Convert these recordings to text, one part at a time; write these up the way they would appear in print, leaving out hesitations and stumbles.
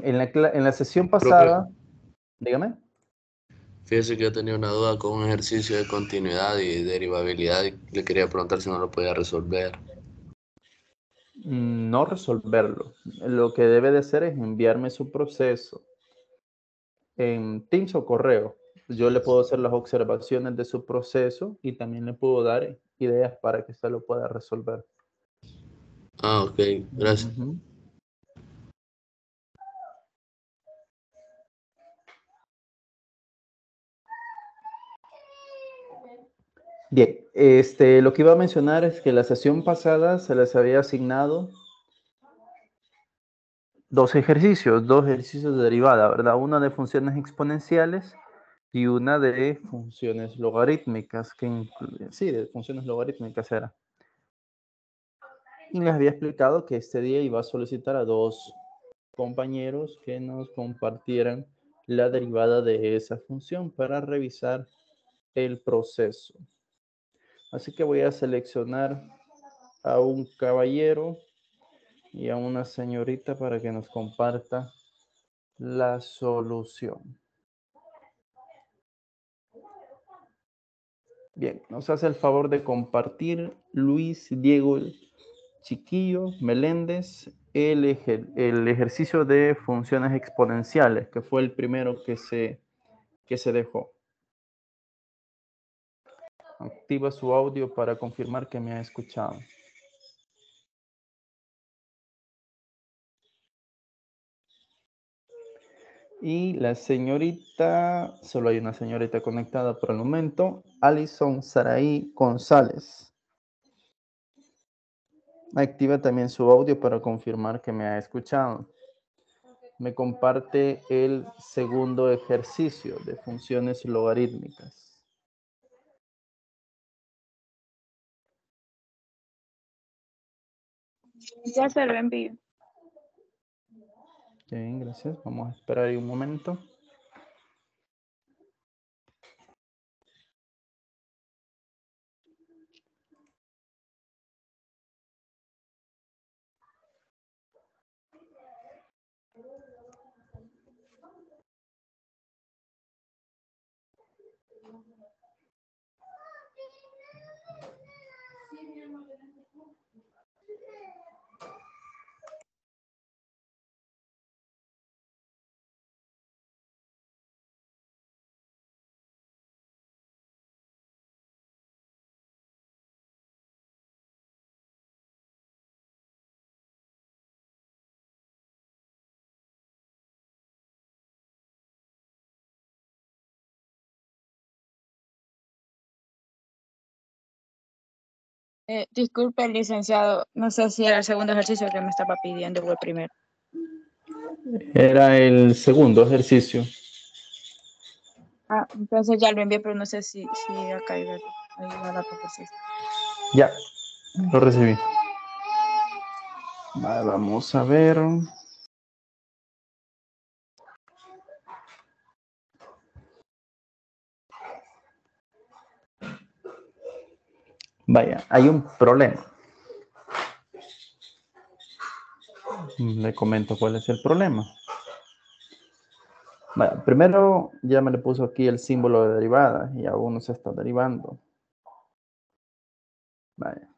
En la sesión Profe, pasada, dígame. fíjese que yo tenía una duda con un ejercicio de continuidad y derivabilidad y le quería preguntar si no lo podía resolver. No resolverlo. Lo que debe de hacer es enviarme su proceso en Teams o correo. Yo le puedo hacer las observaciones de su proceso y también le puedo dar ideas para que usted lo pueda resolver. Ah, ok, gracias. Ujú. Bien, lo que iba a mencionar es que la sesión pasada se les había asignado dos ejercicios de derivada, ¿verdad? Una de funciones exponenciales y una de funciones logarítmicas, sí, de funciones logarítmicas era. Y les había explicado que este día iba a solicitar a dos compañeros que nos compartieran la derivada de esa función para revisar el proceso. Así que voy a seleccionar a un caballero y a una señorita para que nos comparta la solución. Bien, nos hace el favor de compartir Luis Diego Chiquillo Meléndez el ejercicio de funciones exponenciales, que fue el primero que se dejó. Activa su audio para confirmar que me ha escuchado. Y la señorita, solo hay una señorita conectada por el momento, Alison Saraí González. Activa también su audio para confirmar que me ha escuchado. Me comparte el segundo ejercicio de funciones logarítmicas. Ya se lo envío. Bien, gracias. Vamos a esperar ahí un momento. Disculpe, licenciado, no sé si era el segundo ejercicio que me estaba pidiendo o el primero. Era el segundo ejercicio. Ah, entonces ya lo envié, pero no sé si ha caído ahí la proposición. Ya, lo recibí. Vale, vamos a ver. Vaya, hay un problema. Le comento cuál es el problema. Vaya, primero ya me le puso aquí el símbolo de derivada y aún no se está derivando. Vaya.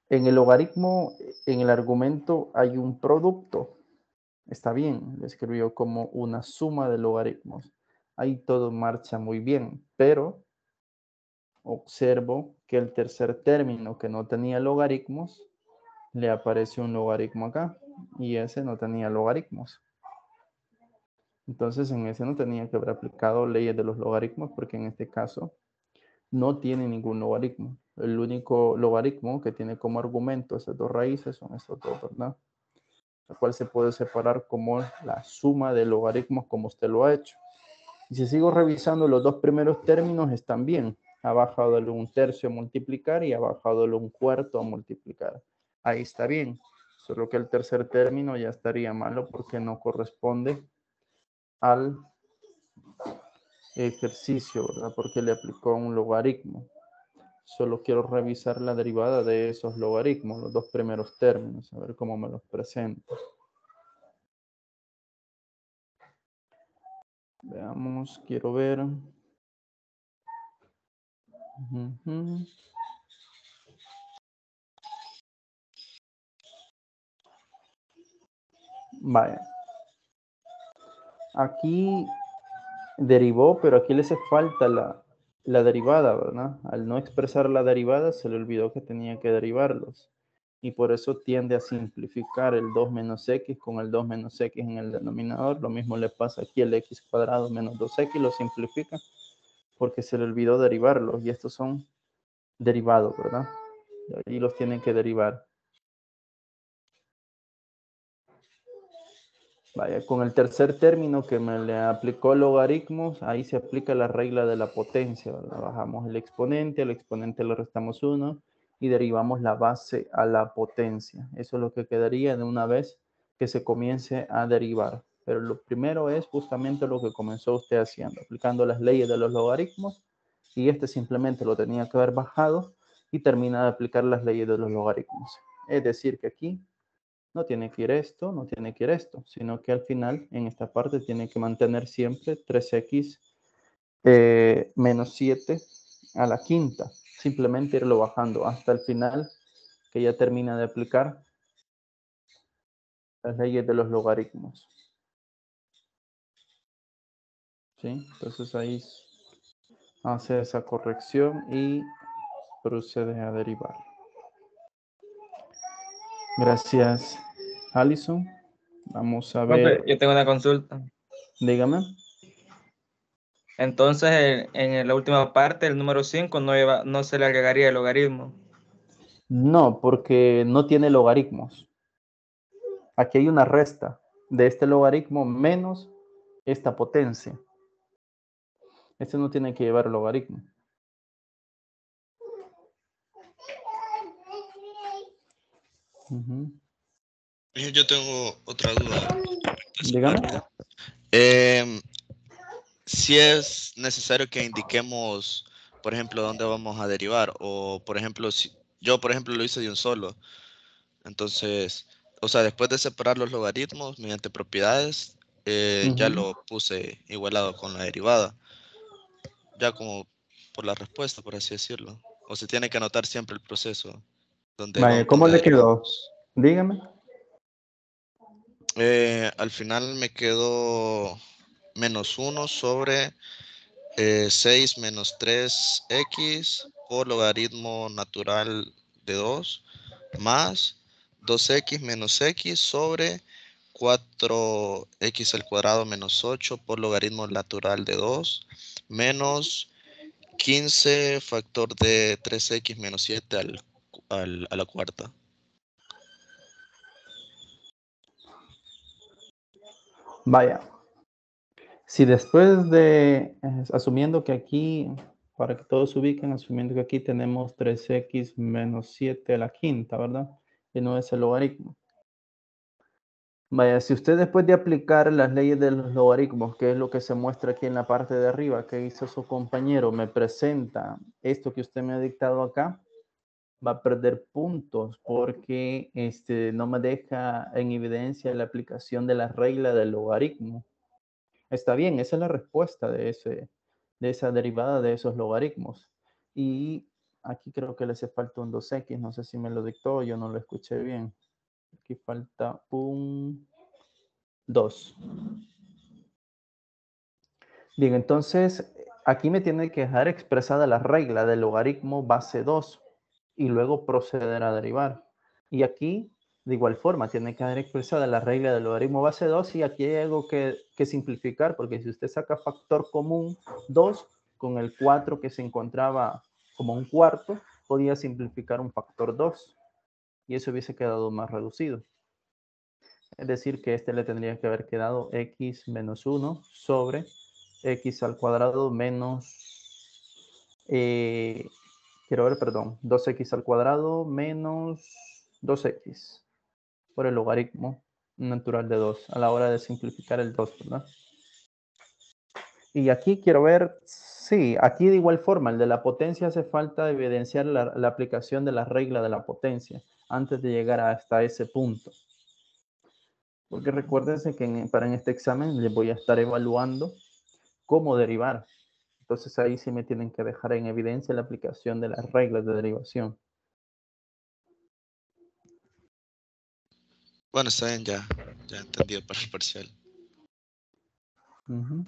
En el logaritmo, en el argumento hay un producto. Está bien, lo escribió como una suma de logaritmos. Ahí todo marcha muy bien, pero observo que el tercer término que no tenía logaritmos, le aparece un logaritmo acá y ese no tenía logaritmos. Entonces en ese no tenía que haber aplicado leyes de los logaritmos porque en este caso no tiene ningún logaritmo. El único logaritmo que tiene como argumento esas dos raíces son estos dos, ¿verdad? La cual se puede separar como la suma de logaritmos como usted lo ha hecho. Y si sigo revisando los dos primeros términos están bien. Ha bajado de un tercio a multiplicar y ha bajado de un cuarto a multiplicar. Ahí está bien. Solo que el tercer término ya estaría malo porque no corresponde al ejercicio, ¿verdad? Porque le aplicó un logaritmo. Solo quiero revisar la derivada de esos logaritmos, los dos primeros términos, a ver cómo me los presenta. Veamos, quiero ver. Ujú. Vaya. Aquí derivó, pero aquí le hace falta la derivada, ¿verdad? Al no expresar la derivada, se le olvidó que tenía que derivarlos. Y por eso tiende a simplificar el 2 menos x con el 2 menos x en el denominador. Lo mismo le pasa aquí, el x cuadrado menos 2x, lo simplifica porque se le olvidó derivarlos. Y estos son derivados, ¿verdad? Y los tienen que derivar. Vaya, con el tercer término que me le aplicó logaritmos, ahí se aplica la regla de la potencia, ¿verdad? Bajamos el exponente, al exponente le restamos 1 y derivamos la base a la potencia. Eso es lo que quedaría de una vez que se comience a derivar. Pero lo primero es justamente lo que comenzó usted haciendo, aplicando las leyes de los logaritmos, y este simplemente lo tenía que haber bajado y termina de aplicar las leyes de los logaritmos. Es decir, que aquí no tiene que ir esto, no tiene que ir esto, sino que al final en esta parte tiene que mantener siempre 3x menos 7 a la quinta. Simplemente irlo bajando hasta el final, que ya termina de aplicar las leyes de los logaritmos. ¿Sí? Entonces ahí hace esa corrección y procede a derivar. Gracias, Alison. Vamos a ver. Profe, yo tengo una consulta. Dígame. Entonces, en la última parte, el número 5 no se le agregaría el logaritmo. No, porque no tiene logaritmos. Aquí hay una resta de este logaritmo menos esta potencia. Este no tiene que llevar logaritmo. Uh-huh. Yo tengo otra duda. Dígame. Si es necesario que indiquemos, por ejemplo, dónde vamos a derivar, o por ejemplo, si yo, por ejemplo, lo hice de un solo. Entonces, o sea, después de separar los logaritmos mediante propiedades, ya lo puse igualado con la derivada, ya como por la respuesta, por así decirlo. O se tiene que anotar siempre el proceso Vaya, ¿cómo le quedó? Dígame. Al final me quedó menos 1 sobre 6 menos 3x por logaritmo natural de 2 más 2x menos x sobre 4x al cuadrado menos 8 por logaritmo natural de 2 menos 15 factor de 3x menos 7 a la cuarta. Vaya. Si después de, asumiendo que aquí, para que todos se ubiquen, asumiendo que aquí tenemos 3x menos 7 a la quinta, ¿verdad? Y no es el logaritmo. Vaya, si usted después de aplicar las leyes de los logaritmos, que es lo que se muestra aquí en la parte de arriba, que hizo su compañero, me presenta esto que usted me ha dictado acá, va a perder puntos porque no me deja en evidencia la aplicación de la regla del logaritmo. Está bien, esa es la respuesta de esa derivada de esos logaritmos. Y aquí creo que le hace falta un 2x, no sé si me lo dictó, yo no lo escuché bien. Aquí falta un 2. Bien, entonces aquí me tiene que dejar expresada la regla del logaritmo base 2 y luego proceder a derivar. Y aquí, de igual forma, tiene que haber expresada la regla del logaritmo base 2 y aquí hay algo que simplificar, porque si usted saca factor común 2 con el 4 que se encontraba como un cuarto, podía simplificar un factor 2 y eso hubiese quedado más reducido. Es decir, que este le tendría que haber quedado x menos 1 sobre x al cuadrado menos, quiero ver, perdón, 2x al cuadrado menos 2x por el logaritmo natural de 2 a la hora de simplificar el 2, ¿verdad? Y aquí quiero ver, sí, aquí de igual forma, el de la potencia hace falta evidenciar la aplicación de la regla de la potencia antes de llegar hasta ese punto. Porque recuérdense que para este examen les voy a estar evaluando cómo derivar. Entonces ahí sí me tienen que dejar en evidencia la aplicación de las reglas de derivación. Bueno, está bien, ya entendido para el parcial. Ujú.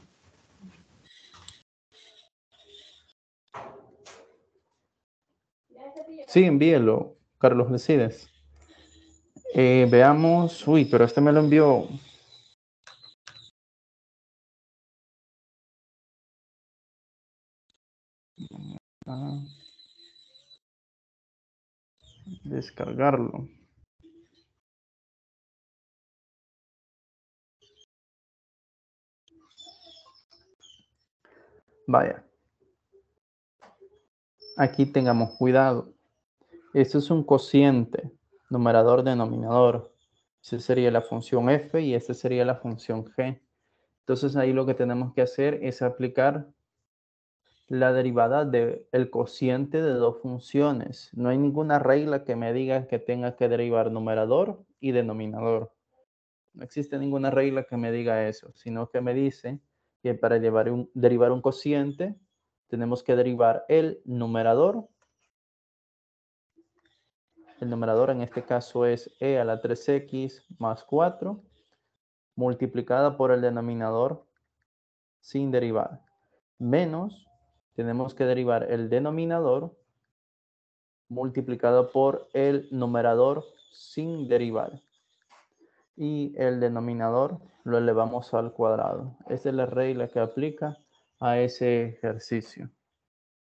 Sí, envíelo, Carlos Decides. Veamos, uy, pero este me lo envió. Ah, descargarlo. Vaya. Aquí tengamos cuidado. Esto es un cociente, numerador, denominador. Esa sería la función f y esta sería la función g. Entonces ahí lo que tenemos que hacer es aplicar la derivada del cociente de dos funciones. No hay ninguna regla que me diga que tenga que derivar numerador y denominador. No existe ninguna regla que me diga eso, sino que me dice que para derivar un cociente tenemos que derivar el numerador. El numerador en este caso es e a la 3x más 4 multiplicada por el denominador sin derivar. Menos, tenemos que derivar el denominador multiplicado por el numerador sin derivar. Y el denominador lo elevamos al cuadrado. Esa es la regla que aplica a ese ejercicio,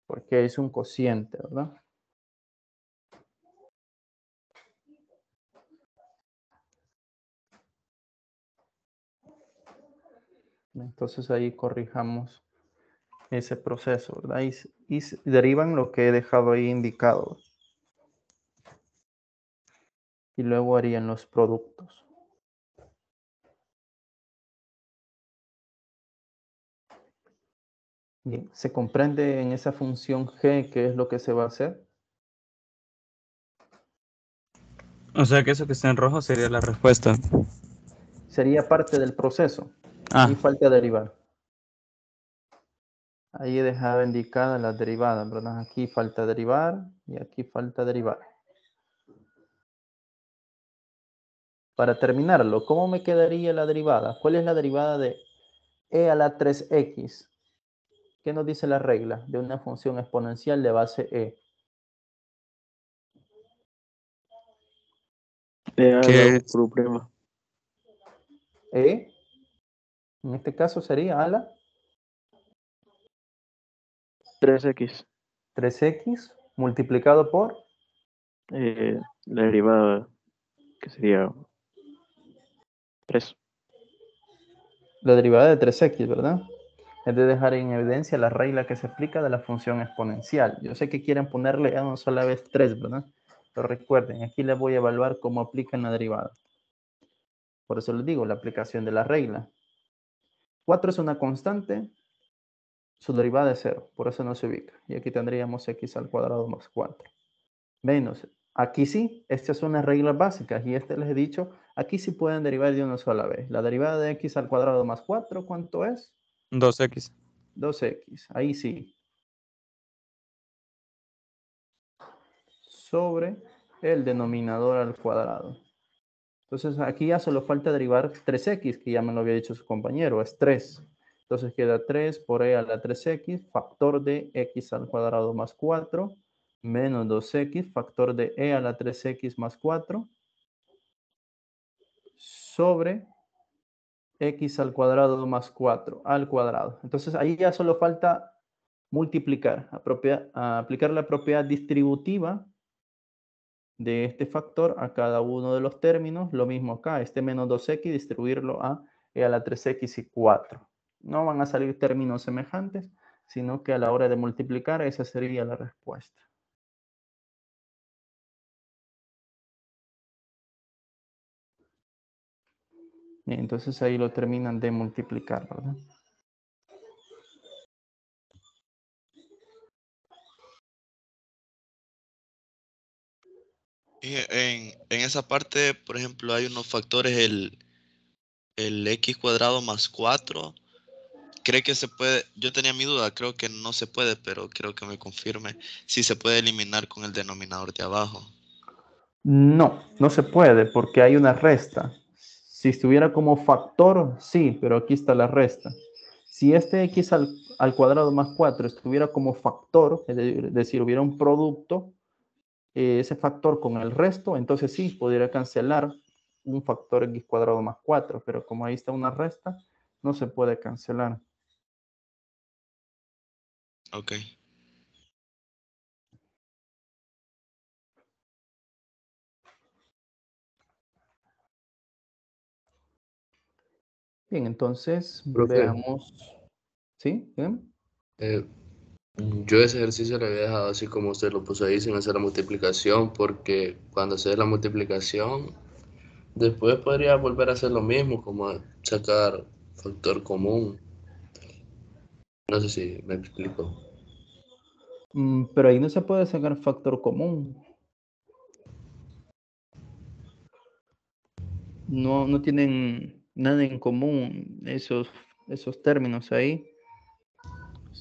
porque es un cociente, ¿verdad? Entonces ahí corrijamos ese proceso, ¿verdad? Y derivan lo que he dejado ahí indicado. Y luego harían los productos. Bien, ¿se comprende en esa función g qué es lo que se va a hacer? O sea que eso que está en rojo sería la respuesta. Sería parte del proceso. Ah, Y falta derivar. Ahí he dejado indicadas las derivadas, ¿verdad? Aquí falta derivar y aquí falta derivar. Para terminarlo, ¿cómo me quedaría la derivada? ¿Cuál es la derivada de e a la 3x? ¿Qué nos dice la regla de una función exponencial de base e? ¿qué es? por prima. E, en este caso sería a la 3x. 3x multiplicado por La derivada que sería 3. la derivada de 3x, ¿verdad? Es de dejar en evidencia la regla que se aplica de la función exponencial. Yo sé que quieren ponerle ya una sola vez 3, ¿verdad? Pero recuerden, aquí les voy a evaluar cómo aplican la derivada. Por eso les digo, la aplicación de la regla. 4 es una constante, su derivada es 0, por eso no se ubica. Y aquí tendríamos x al cuadrado más 4. Menos, aquí sí, estas son las reglas básicas. Y les he dicho, aquí sí pueden derivar de una sola vez. La derivada de x al cuadrado más 4, ¿cuánto es? 2x. 2x, ahí sí. Sobre el denominador al cuadrado. Entonces aquí ya solo falta derivar 3x, que ya me lo había dicho su compañero, es 3. Entonces queda 3 por e a la 3x, factor de x al cuadrado más 4, menos 2x, factor de e a la 3x más 4, sobre x al cuadrado más 4 al cuadrado. Entonces ahí ya solo falta multiplicar, aplicar la propiedad distributiva de este factor a cada uno de los términos. Lo mismo acá, este menos 2x, distribuirlo a e a la 3x y 4. No van a salir términos semejantes, sino que a la hora de multiplicar, esa sería la respuesta. Bien, entonces ahí lo terminan de multiplicar, ¿verdad? Y en esa parte, por ejemplo, hay unos factores, el x cuadrado más 4 ¿Cree que se puede? Yo tenía mi duda, creo que no se puede, pero creo que me confirme si se puede eliminar con el denominador de abajo. No, no se puede porque hay una resta. Si estuviera como factor, sí, pero aquí está la resta. Si este x al cuadrado más 4 estuviera como factor, es decir, hubiera un producto, ese factor con el resto, entonces sí, podría cancelar un factor x cuadrado más 4, pero como ahí está una resta, no se puede cancelar. Ok. Bien, entonces Profe, veamos. ¿Sí? ¿Bien? eh, yo ese ejercicio lo había dejado así como usted lo puso ahí sin hacer la multiplicación, porque cuando haces la multiplicación, después podría volver a hacer lo mismo, como sacar factor común. No sé si me explico. Pero ahí no se puede sacar factor común. No, no tienen nada en común esos términos ahí.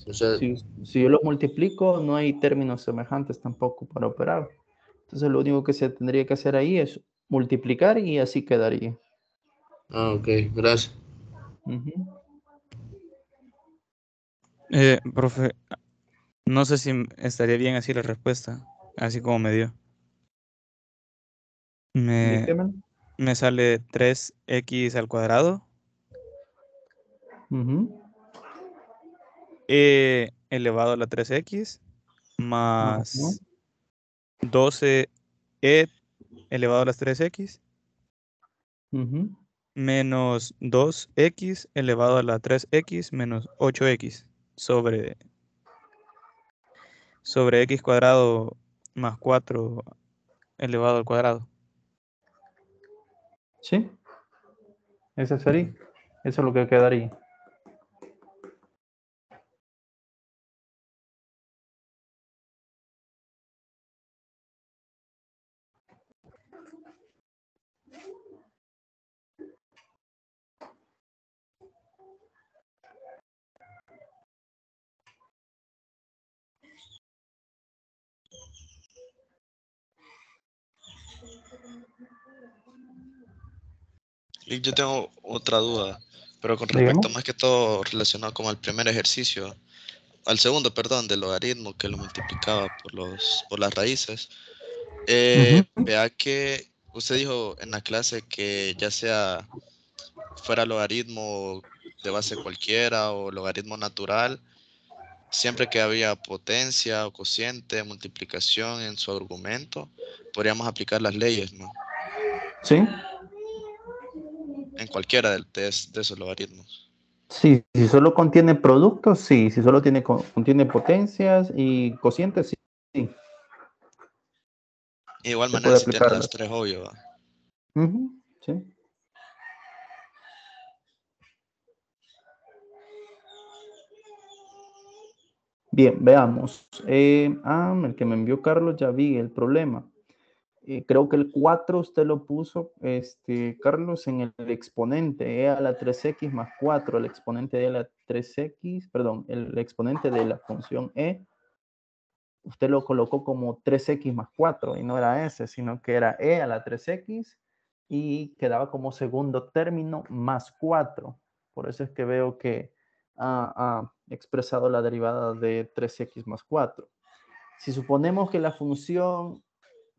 O sea, Si yo los multiplico, no hay términos semejantes tampoco para operar. Entonces lo único que se tendría que hacer ahí es multiplicar y así quedaría. ok, gracias. Ujú. Profe, no sé si estaría bien así la respuesta, así como me dio. Me, Dígame. me sale 3x al cuadrado, Ujú. e elevado a la 3x, Ajá. más 12e elevado a las 3x, Ujú. menos 2x elevado a la 3x menos 8x sobre x cuadrado más 4 elevado al cuadrado. Sí, ese sería. Eso es lo que quedaría. Y yo tengo otra duda, pero con Dígame. respecto más que todo relacionado como al primer ejercicio, al segundo, perdón, del logaritmo que lo multiplicaba por las raíces. Ujú. Vea que usted dijo en la clase que ya sea fuera logaritmo de base cualquiera o logaritmo natural, siempre que había potencia o cociente, multiplicación en su argumento, podríamos aplicar las leyes, ¿no? Sí. En cualquiera de esos logaritmos. Sí, si solo contiene productos, sí. Si solo contiene potencias y cocientes, sí. Sí, Y de igual se manera puede si tiene las aplicarlas. tres, obvio, ¿va? Ujú. Sí. Bien, veamos. El que me envió Carlos, ya vi el problema. Creo que el 4 usted lo puso, Carlos, en el exponente, a la 3x más 4, el exponente de la 3x, perdón, el exponente de la función usted lo colocó como 3x más 4 y no era ese, sino que era a la 3x y quedaba como segundo término más 4. Por eso es que veo que ha expresado la derivada de 3x más 4. Si suponemos que la función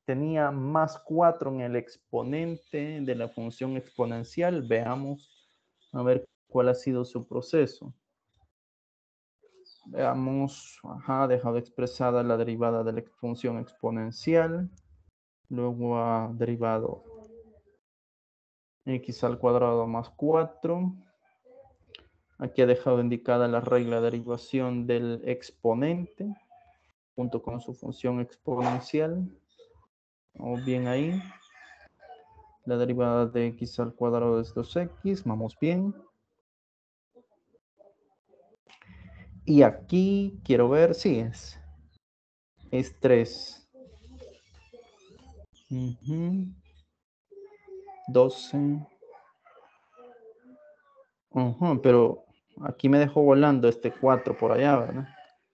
tenía más 4 en el exponente de la función exponencial, veamos a ver cuál ha sido su proceso. Veamos, ha dejado expresada la derivada de la función exponencial, luego ha derivado x al cuadrado más 4. Aquí ha dejado indicada la regla de derivación del exponente junto con su función exponencial. Vamos bien ahí. La derivada de x al cuadrado es 2x. Vamos bien. Y aquí quiero ver si es 3. 12. Pero Aquí me dejó volando este 4 por allá, ¿verdad?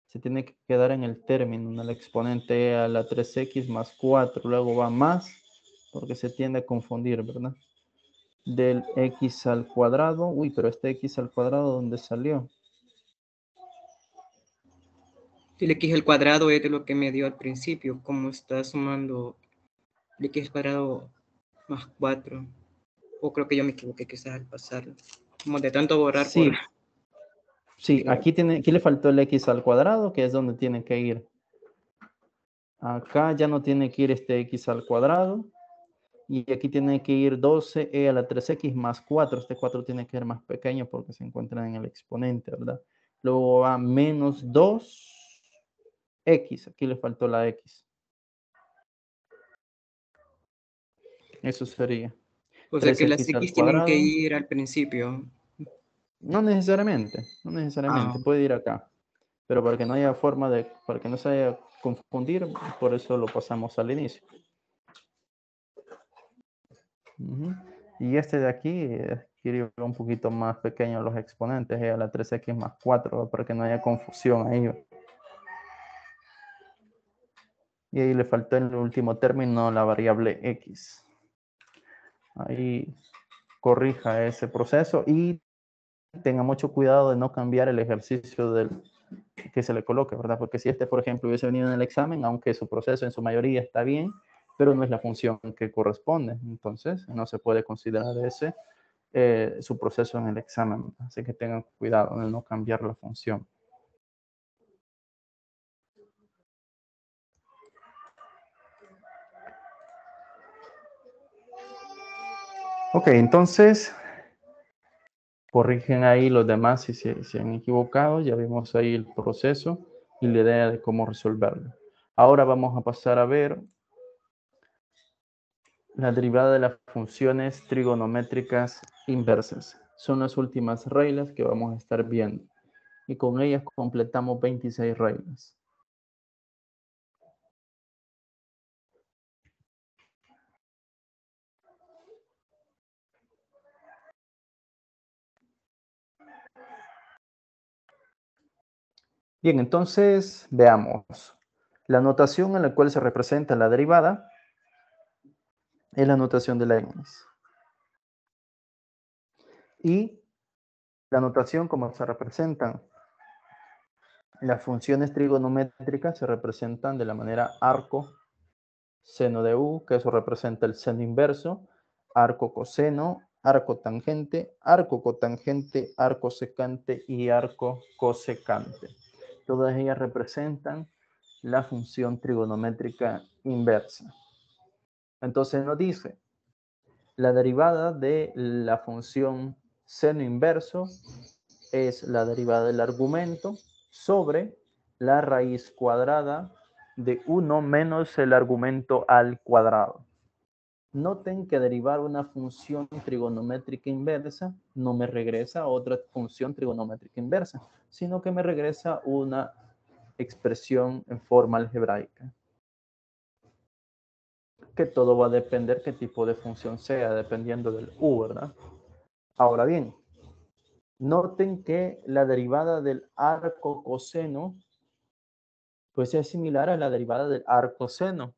Se tiene que quedar en el término, en el exponente a la 3x más 4, luego va más, porque se tiende a confundir, ¿verdad? Del x al cuadrado, uy, pero este x al cuadrado, ¿dónde salió? El x al cuadrado es de lo que me dio al principio, como está sumando el x al cuadrado más 4. O creo que yo me equivoqué quizás al pasarlo. Como de tanto borrar Sí, por... sí, aquí le faltó el x al cuadrado, que es donde tiene que ir. Acá ya no tiene que ir este x al cuadrado. Y aquí tiene que ir 12e a la 3x más 4. Este 4 tiene que ser más pequeño porque se encuentra en el exponente, ¿verdad? Luego va menos 2x. Aquí le faltó la x. Eso sería. O sea que las 3x al x tienen que cuadrado. ir al principio. No necesariamente. No necesariamente. Ah. Puede ir acá. Pero para que no haya forma de... Para que no se haya confundir, por eso lo pasamos al inicio. Y este de aquí quiere ir un poquito más pequeño los exponentes, a la 3x más 4, para que no haya confusión ahí. Y ahí le faltó en el último término la variable x. Ahí corrija ese proceso y tenga mucho cuidado de no cambiar el ejercicio que se le coloque, ¿verdad? Porque si este, por ejemplo, hubiese venido en el examen, aunque su proceso en su mayoría está bien, pero no es la función que corresponde. Entonces, no se puede considerar su proceso en el examen. Así que tengan cuidado de no cambiar la función. Ok, entonces corrigen ahí los demás si se han equivocado. Ya vimos ahí el proceso y la idea de cómo resolverlo. Ahora vamos a pasar a ver la derivada de las funciones trigonométricas inversas. Son las últimas reglas que vamos a estar viendo. Y con ellas completamos 26 reglas. Bien, entonces veamos. La notación en la cual se representa la derivada es la notación de Leibniz. Y la notación como se representan las funciones trigonométricas se representan de la manera arco, seno de u, que eso representa el seno inverso, arco coseno, arco tangente, arco cotangente, arco secante y arco cosecante. Todas ellas representan la función trigonométrica inversa. Entonces nos dice, la derivada de la función seno inverso es la derivada del argumento sobre la raíz cuadrada de 1 menos el argumento al cuadrado. Noten que derivar una función trigonométrica inversa no me regresa a otra función trigonométrica inversa, sino que me regresa una expresión en forma algebraica. Que todo va a depender qué tipo de función sea, dependiendo del u, ¿verdad? Ahora bien, noten que la derivada del arco coseno pues es similar a la derivada del arco seno,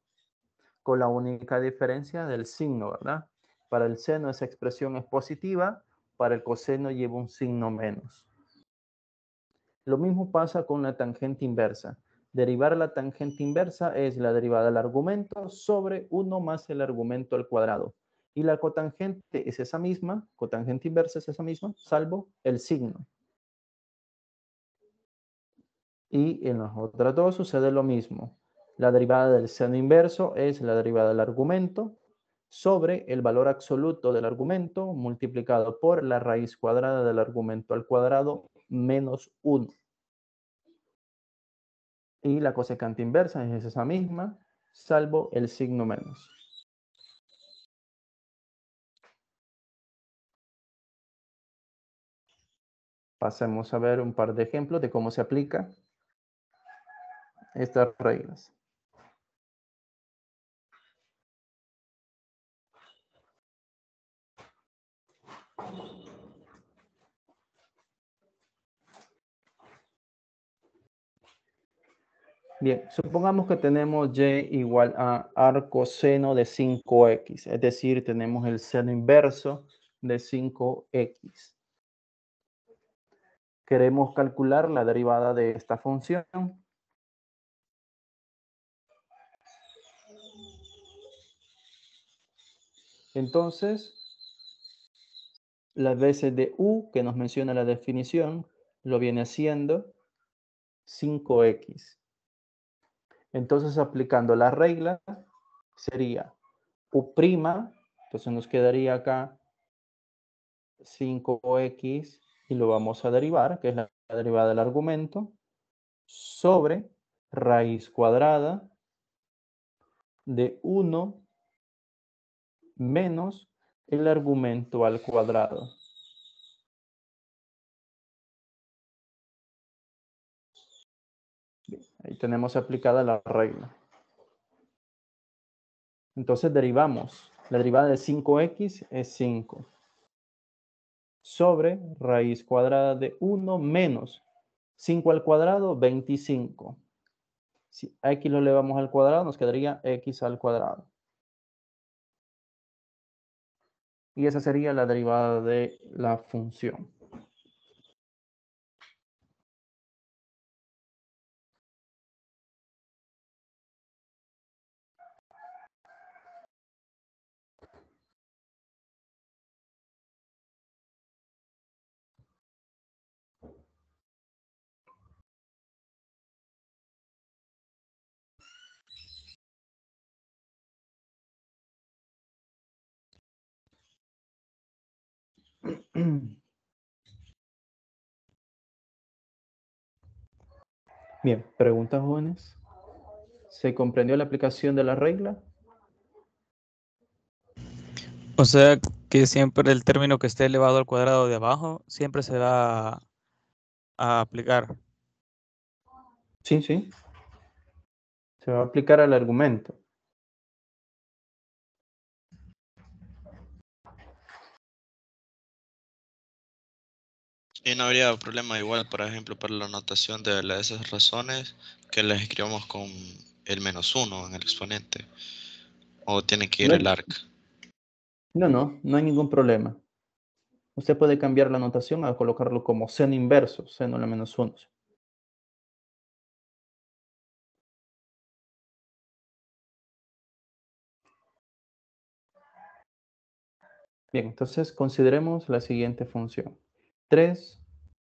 con la única diferencia del signo, ¿verdad? Para el seno esa expresión es positiva, para el coseno lleva un signo menos. Lo mismo pasa con la tangente inversa. Derivar la tangente inversa es la derivada del argumento sobre 1 más el argumento al cuadrado. Y la cotangente es esa misma, cotangente inversa es esa misma, salvo el signo. Y en las otras dos sucede lo mismo. La derivada del seno inverso es la derivada del argumento sobre el valor absoluto del argumento multiplicado por la raíz cuadrada del argumento al cuadrado menos 1. Y la cosecante inversa es esa misma, salvo el signo menos. Pasemos a ver un par de ejemplos de cómo se aplica estas reglas. Bien, supongamos que tenemos y igual a arcoseno de 5x, es decir, tenemos el seno inverso de 5x. Queremos calcular la derivada de esta función. Entonces, las veces de u que nos menciona la definición, lo viene haciendo 5x. Entonces, aplicando la regla, sería u', entonces nos quedaría acá 5x y lo vamos a derivar, que es la derivada del argumento, sobre raíz cuadrada de 1 menos el argumento al cuadrado. Bien, ahí tenemos aplicada la regla. Entonces derivamos. La derivada de 5x es 5 sobre raíz cuadrada de 1 menos 5 al cuadrado, 25. Si a x lo elevamos al cuadrado, nos quedaría x al cuadrado. Y esa sería la derivada de la función. Bien, preguntas jóvenes. ¿Se comprendió la aplicación de la regla? O sea que siempre el término que esté elevado al cuadrado de abajo siempre se va a aplicar. Sí, sí. Se va a aplicar al argumento. Y no habría problema igual, por ejemplo, para la notación de esas razones que las escribamos con el -1 en el exponente. O tiene que ir el arc. No hay ningún problema. Usted puede cambiar la notación a colocarlo como seno inverso, seno a la -1. Bien, entonces consideremos la siguiente función. 3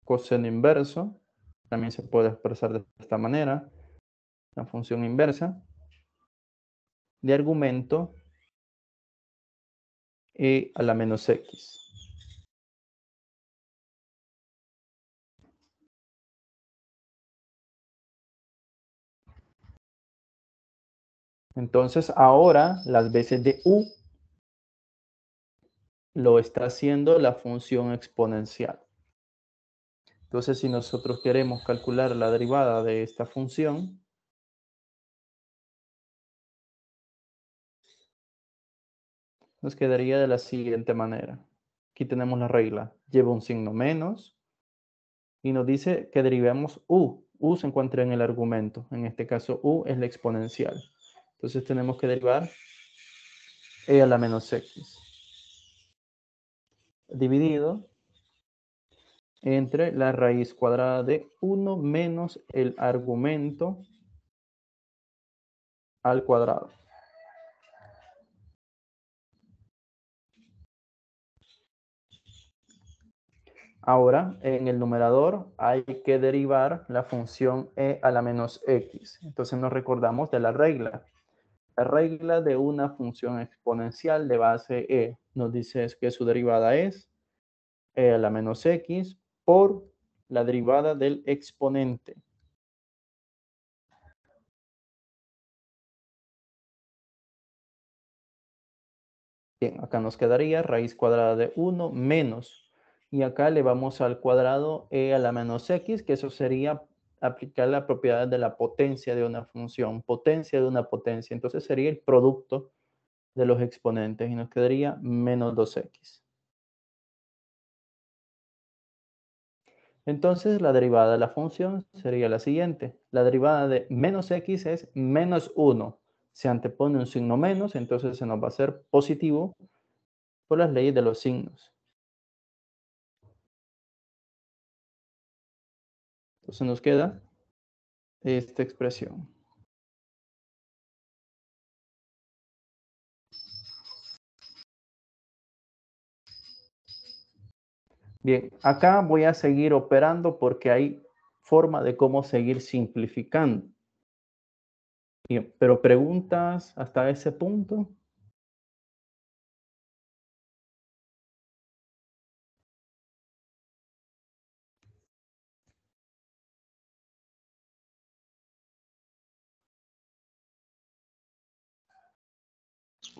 coseno inverso, también se puede expresar de esta manera, la función inversa, de argumento e a la -x. Entonces ahora las veces de u lo está haciendo la función exponencial. Entonces si nosotros queremos calcular la derivada de esta función, nos quedaría de la siguiente manera. Aquí tenemos la regla. Lleva un signo menos y nos dice que derivemos u. U se encuentra en el argumento. En este caso, u es la exponencial. Entonces tenemos que derivar e a la -x. Dividido entre la raíz cuadrada de 1 menos el argumento al cuadrado. Ahora, en el numerador hay que derivar la función e a la -x. Entonces nos recordamos de la regla. La regla de una función exponencial de base e nos dice que su derivada es e a la -x por la derivada del exponente. Bien, acá nos quedaría raíz cuadrada de 1 menos. Y acá le vamos al cuadrado e a la -x, que eso sería aplicar la propiedad de la potencia de una función. Potencia de una potencia. Entonces sería el producto de los exponentes y nos quedaría -2x. Entonces, la derivada de la función sería la siguiente. La derivada de menos x es menos 1. Se antepone un signo menos, entonces se nos va a hacer positivo por las leyes de los signos. Entonces nos queda esta expresión. Bien, acá voy a seguir operando porque hay forma de cómo seguir simplificando. Bien, pero preguntas hasta ese punto.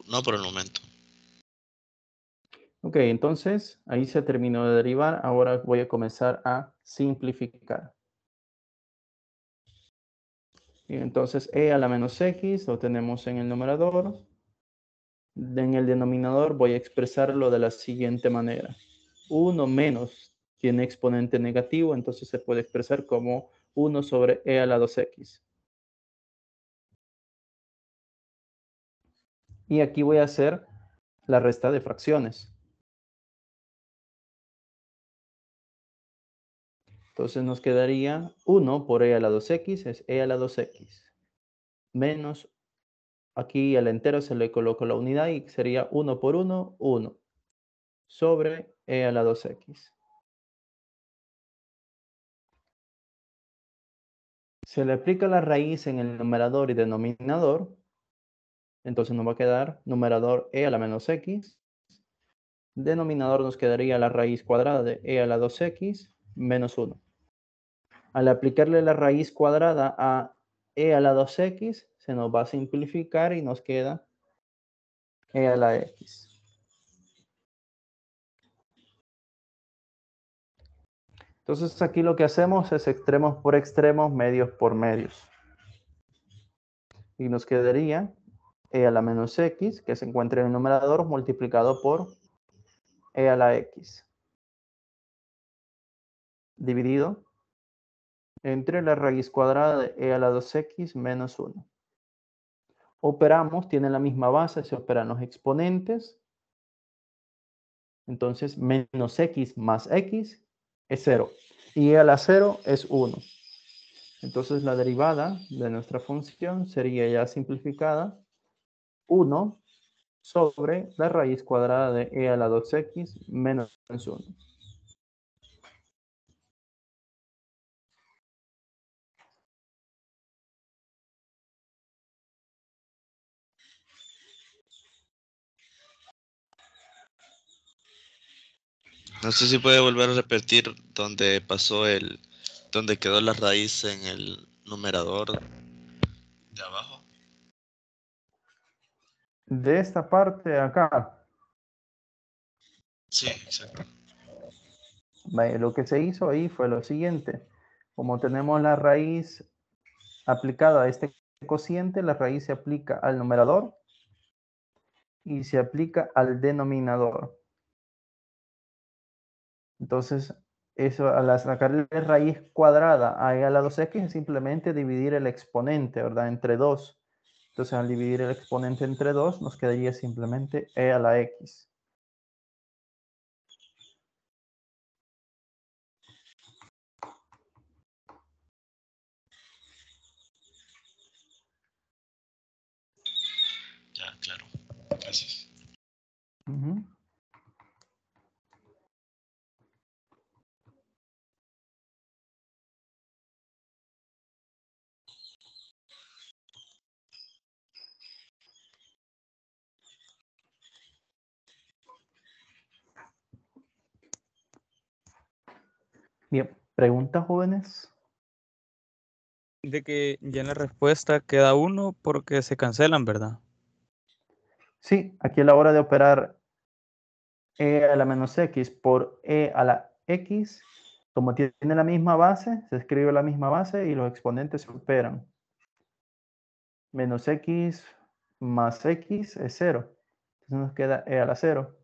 No por el momento. Ok, entonces ahí se terminó de derivar. Ahora voy a comenzar a simplificar. Y entonces e a la menos x lo tenemos en el numerador. En el denominador voy a expresarlo de la siguiente manera. 1 menos tiene exponente negativo, entonces se puede expresar como 1 sobre e a la 2x. Y aquí voy a hacer la resta de fracciones. Entonces nos quedaría 1 por e a la 2x, es e a la 2x. Menos, aquí al entero se le coloco la unidad y sería 1 por 1, 1. Sobre e a la 2x. Se le aplica la raíz en el numerador y denominador. Entonces nos va a quedar numerador e a la menos x. Denominador nos quedaría la raíz cuadrada de e a la 2x menos 1. Al aplicarle la raíz cuadrada a e a la 2x, se nos va a simplificar y nos queda e a la x. Entonces aquí lo que hacemos es extremos por extremos, medios por medios. Y nos quedaría e a la menos x, que se encuentra en el numerador, multiplicado por e a la x. Dividido entre la raíz cuadrada de e a la 2x menos 1. Operamos, tiene la misma base, se operan los exponentes. Entonces, menos x más x es 0. Y e a la 0 es 1. Entonces, la derivada de nuestra función sería ya simplificada 1 sobre la raíz cuadrada de e a la 2x menos 1. No sé si puede volver a repetir dónde donde quedó la raíz en el numerador de abajo. De esta parte de acá, Sí, exacto. lo que se hizo ahí fue lo siguiente. Como tenemos la raíz aplicada a este cociente, la raíz se aplica al numerador y se aplica al denominador. Entonces, eso al sacarle raíz cuadrada a e a la 2x es simplemente dividir el exponente, ¿verdad? Entre 2. Entonces, al dividir el exponente entre 2, nos quedaría simplemente e a la x. Ya, claro. Gracias. Ujú. Bien, ¿preguntas, jóvenes? De que ya en la respuesta queda 1 porque se cancelan, ¿verdad? Sí, aquí a la hora de operar e a la menos x por e a la x, como tiene la misma base, se escribe la misma base y los exponentes se operan. Menos x más x es 0. Entonces nos queda e a la 0.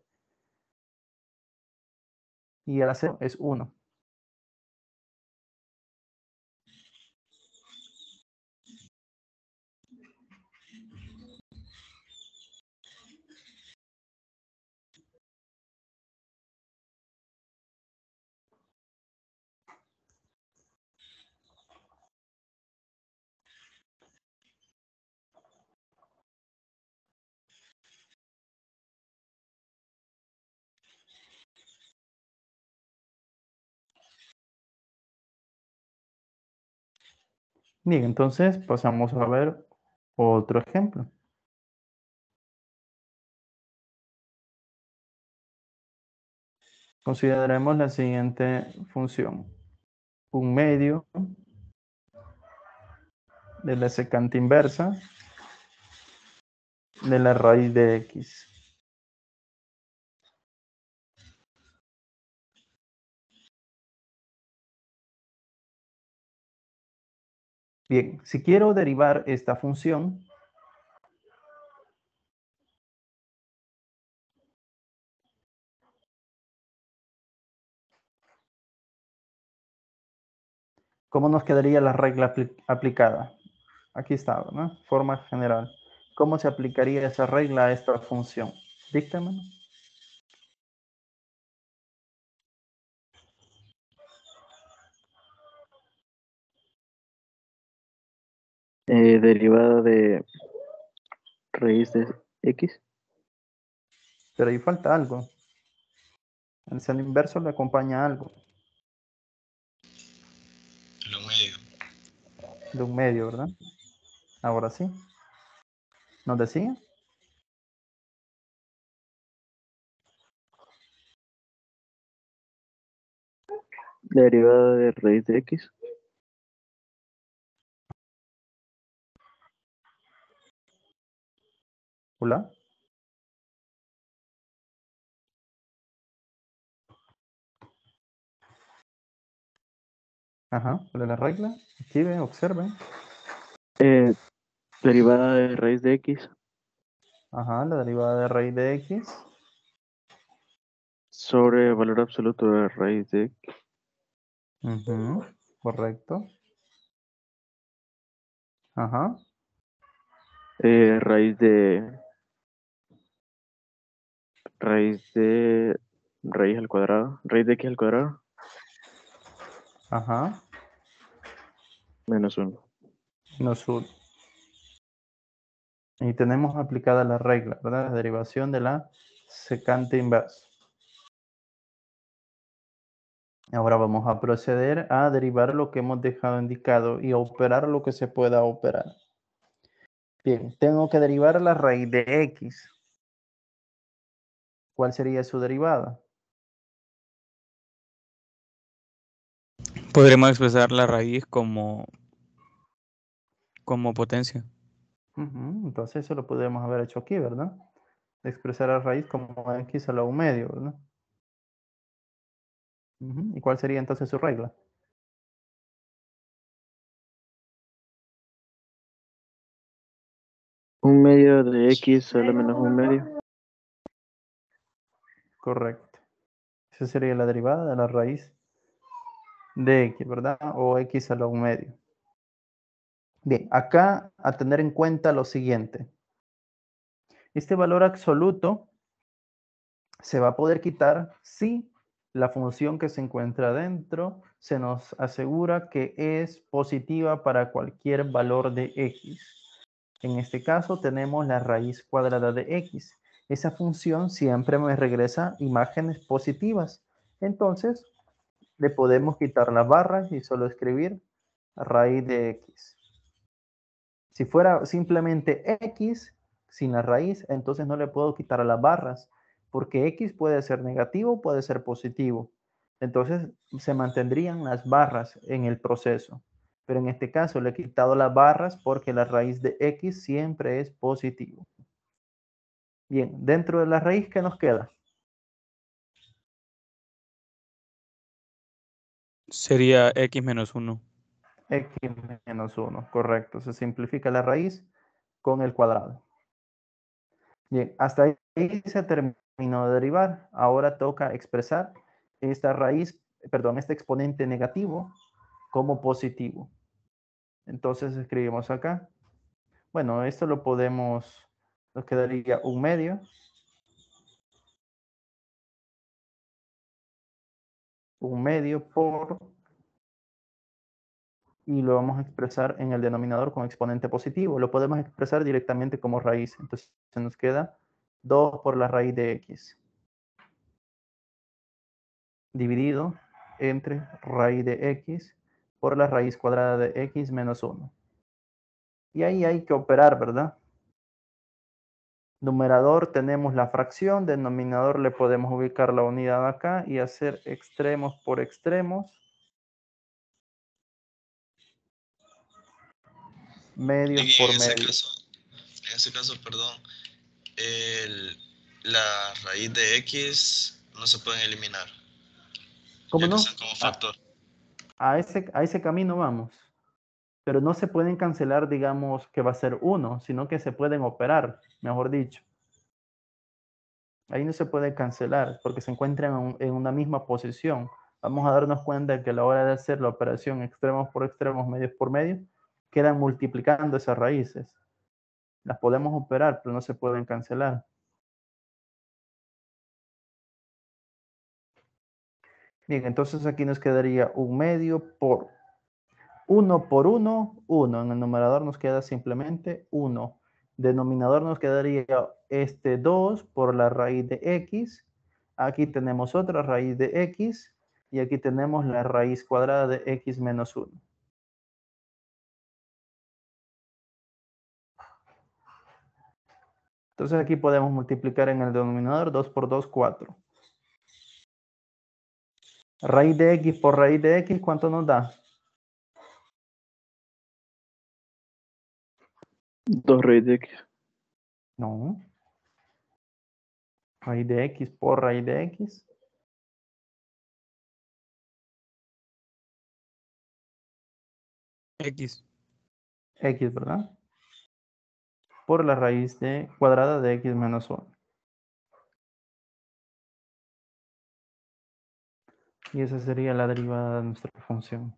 Y e a la 0 es 1. Bien, entonces pasamos a ver otro ejemplo. Consideremos la siguiente función. 1/2 de la secante inversa de la raíz de x. Bien, si quiero derivar esta función, ¿cómo nos quedaría la regla aplicada? Aquí está, ¿no? Forma general. ¿Cómo se aplicaría esa regla a esta función? Díctamelo. Derivada de raíz de x. Pero ahí falta algo. El seno inverso le acompaña algo. Lo medio. De 1/2, ¿verdad? Ahora sí. ¿Nos decía? Derivada de raíz de x. Hola. Ajá, ¿cuál es la regla? Aquí ven, observen. Derivada de raíz de x Ajá, la derivada de raíz de x. sobre valor absoluto de raíz de x. Ujú, correcto. Ajá. Raíz de raíz al cuadrado. Raíz de x al cuadrado Ajá. menos 1. Menos 1. Y tenemos aplicada la regla, ¿verdad? La derivación de la secante inversa. Ahora vamos a proceder a derivar lo que hemos dejado indicado y a operar lo que se pueda operar. Bien, tengo que derivar la raíz de x. ¿Cuál sería su derivada? Podremos expresar la raíz como potencia. Entonces eso lo podemos haber hecho aquí, ¿verdad? Expresar la raíz como x a la 1/2, ¿verdad? ¿Y cuál sería entonces su regla? Un medio de x a la menos un medio. Correcto. Esa sería la derivada de la raíz de x, ¿verdad? O x a la 1/2. Bien, acá a tener en cuenta lo siguiente. Este valor absoluto se va a poder quitar si la función que se encuentra dentro se nos asegura que es positiva para cualquier valor de x. En este caso tenemos la raíz cuadrada de x. Esa función siempre me regresa imágenes positivas. Entonces, le podemos quitar las barras y solo escribir raíz de x. Si fuera simplemente x sin la raíz, entonces no le puedo quitar las barras, porque x puede ser negativo, puede ser positivo. Entonces se mantendrían las barras en el proceso. Pero en este caso le he quitado las barras porque la raíz de x siempre es positivo. Bien, dentro de la raíz, ¿qué nos queda? Sería x menos 1. X menos 1, correcto. Se simplifica la raíz con el cuadrado. Bien, hasta ahí se terminó de derivar. Ahora toca expresar esta raíz, perdón, este exponente negativo como positivo. Entonces escribimos acá. Bueno, esto lo podemos, nos quedaría 1/2. 1/2 por, y lo vamos a expresar en el denominador con exponente positivo. Lo podemos expresar directamente como raíz. Entonces se nos queda 2 por la raíz de x. Dividido entre raíz de x por la raíz cuadrada de x menos 1. Y ahí hay que operar, ¿verdad? Numerador tenemos la fracción, denominador le podemos ubicar la unidad acá y hacer extremos por extremos. Medios Y por en medios. ese caso, perdón, la raíz de X no se pueden eliminar, ¿Cómo ya que no? son como factor. A ese camino vamos. Pero no se pueden cancelar, digamos, que va a ser 1, sino que se pueden operar, mejor dicho. Ahí no se puede cancelar porque se encuentran en una misma posición. Vamos a darnos cuenta que a la hora de hacer la operación extremos por extremos, medios por medios, quedan multiplicando esas raíces. Las podemos operar, pero no se pueden cancelar. Bien, entonces aquí nos quedaría 1/2 por 1 por 1, 1. En el numerador nos queda simplemente 1. Denominador nos quedaría 2 por la raíz de x. Aquí tenemos otra raíz de x. Y aquí tenemos la raíz cuadrada de x menos 1. Entonces aquí podemos multiplicar en el denominador 2 por 2, 4. Raíz de x por raíz de x, ¿cuánto nos da? 2 raíz de X. No. Raíz de x por raíz de x. X. X, ¿verdad? Por la raíz cuadrada de x menos 1. Y esa sería la derivada de nuestra función.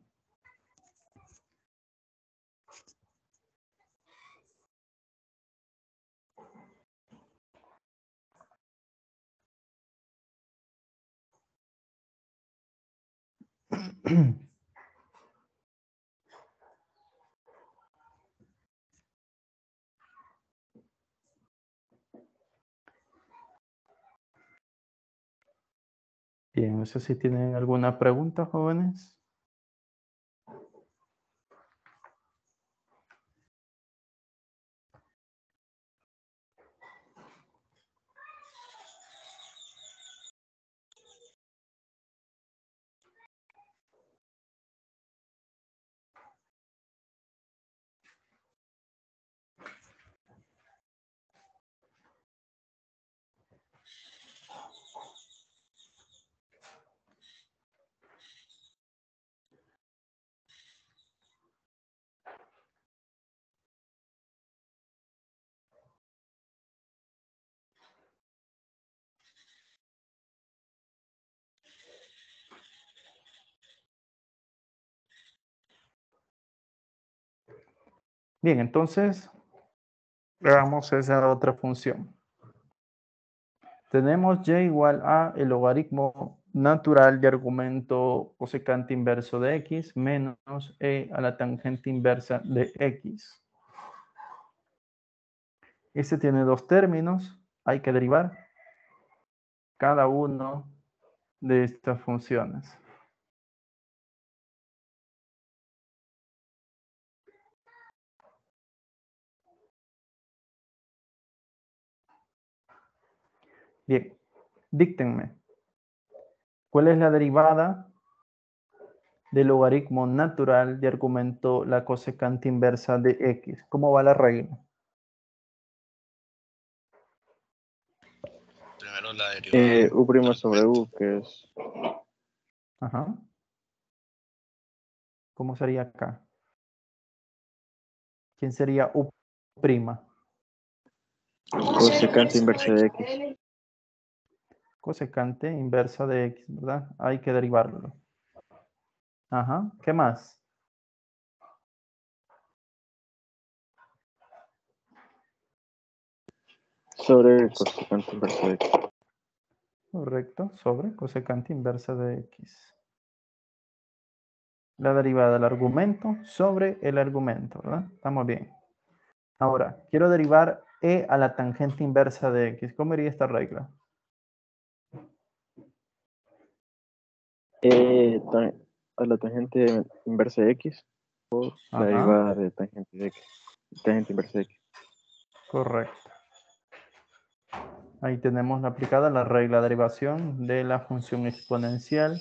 Bien, no sé si tienen alguna pregunta, jóvenes. Bien, entonces veamos esa otra función. Tenemos y igual a el logaritmo natural de argumento cosecante inverso de x menos e a la tangente inversa de x. Este tiene dos términos. Hay que derivar cada uno de estas funciones. Bien, díctenme. ¿Cuál es la derivada del logaritmo natural de argumento la cosecante inversa de x? ¿Cómo va la regla? Primero la derivada. U' sobre U, que es Ajá. ¿Cómo sería acá? ¿Quién sería U'? cosecante inversa de X. Cosecante inversa de x, ¿verdad? Hay que derivarlo. Ajá. ¿Qué más? Sobre cosecante inversa de X. Correcto. Sobre cosecante inversa de x. La derivada del argumento sobre el argumento, ¿verdad? Estamos bien. Ahora, quiero derivar e a la tangente inversa de x. ¿Cómo iría esta regla? A la tangente inversa de X o la Ajá. derivada de tangente de X. tangente inversa de X. Correcto. Ahí tenemos aplicada la regla de derivación de la función exponencial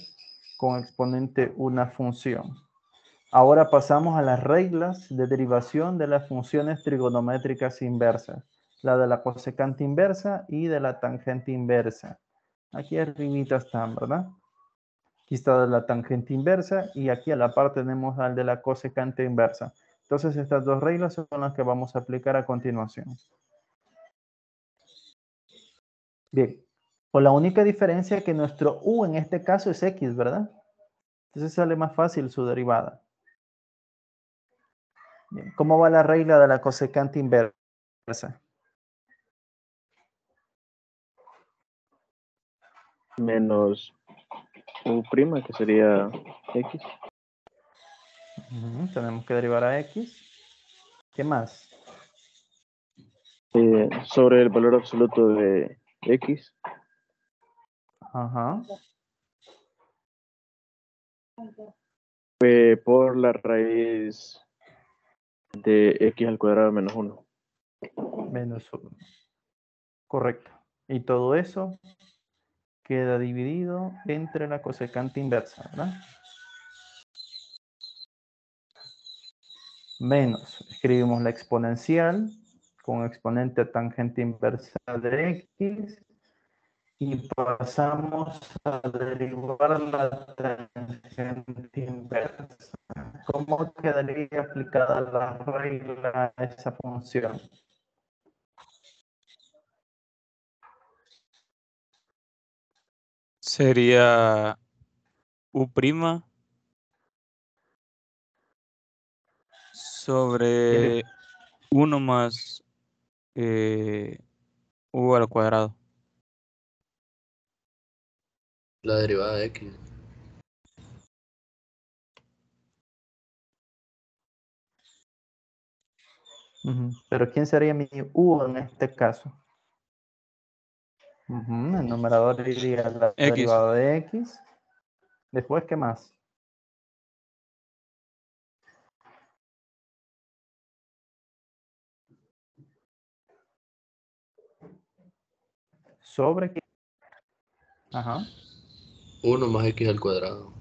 con exponente una función. Ahora pasamos a las reglas de derivación de las funciones trigonométricas inversas. La de la cosecante inversa y de la tangente inversa. Aquí arribita están, ¿verdad? Aquí está de la tangente inversa y aquí a la par tenemos al de la cosecante inversa. Entonces estas dos reglas son las que vamos a aplicar a continuación. Bien, con la única diferencia que nuestro u en este caso es x, ¿verdad? Entonces sale más fácil su derivada. Bien, ¿cómo va la regla de la cosecante inversa? Menos u', que sería X. Tenemos que derivar a x. ¿Qué más? Sobre el valor absoluto de X. Ajá. Por la raíz de X al cuadrado menos 1. Menos 1. Correcto. Y todo eso queda dividido entre la cosecante inversa, ¿verdad? Menos, escribimos la exponencial con exponente tangente inversa de x y pasamos a derivar la tangente inversa. ¿Cómo quedaría aplicada la regla a esa función? Sería u' sobre 1 más u al cuadrado. La derivada de X. Pero ¿quién sería mi u en este caso? El numerador iría la X. derivada de x. Después, ¿qué más? ¿Sobre qué? Ajá. 1 más X al cuadrado.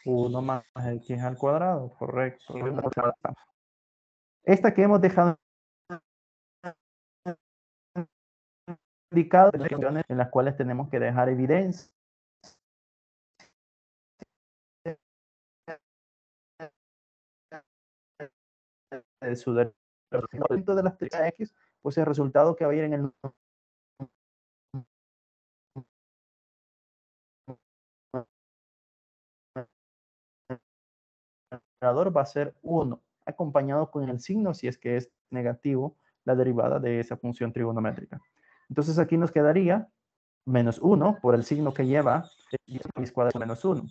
Uno más x al cuadrado, correcto. Esta que hemos dejado indicado en las cuales tenemos que dejar evidencia de su derivamiento de las x, pues el resultado que va a ir en el numerador va a ser 1, acompañado con el signo si es que es negativo la derivada de esa función trigonométrica. Entonces aquí nos quedaría menos 1 por el signo que lleva x cuadrado menos 1.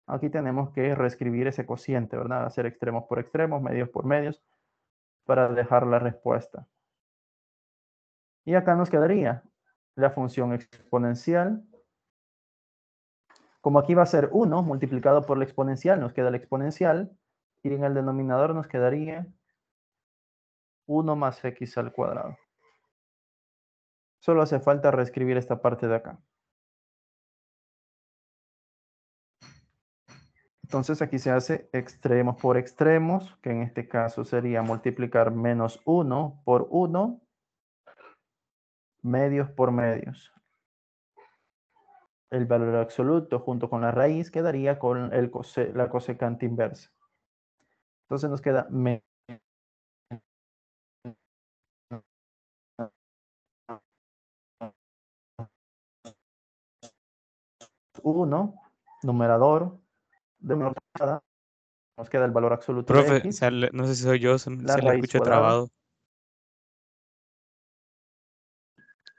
Aquí tenemos que reescribir ese cociente, ¿verdad? Hacer extremos por extremos, medios por medios, para dejar la respuesta. Y acá nos quedaría la función exponencial. Como aquí va a ser 1 multiplicado por la exponencial, nos queda la exponencial. Y en el denominador nos quedaría 1 más x al cuadrado. Solo hace falta reescribir esta parte de acá. Entonces aquí se hace extremos por extremos, que en este caso sería multiplicar menos 1 por 1, medios por medios. El valor absoluto junto con la raíz quedaría con la cosecante inversa. Entonces nos queda menos 1, numerador, de una ordenada, nos queda el valor absoluto de Profe, x, no sé si soy yo, se la le raíz escucha cuadrada. trabado.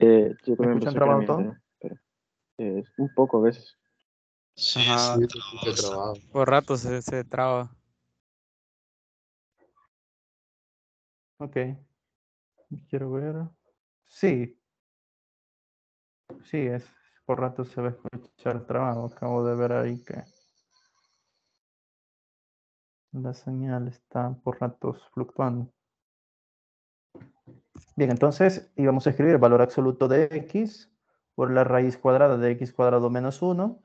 Yo ¿Me también escuchan pensé que era trabado mi todo? internet, pero un poco a veces. Sí, Ajá, Sí, se escucha trabado. por rato se traba. Ok. Quiero ver. Sí. Sí, es por rato se va a escuchar trabado. Acabo de ver ahí que la señal está por ratos fluctuando. Bien, entonces íbamos a escribir el valor absoluto de x por la raíz cuadrada de x cuadrado menos 1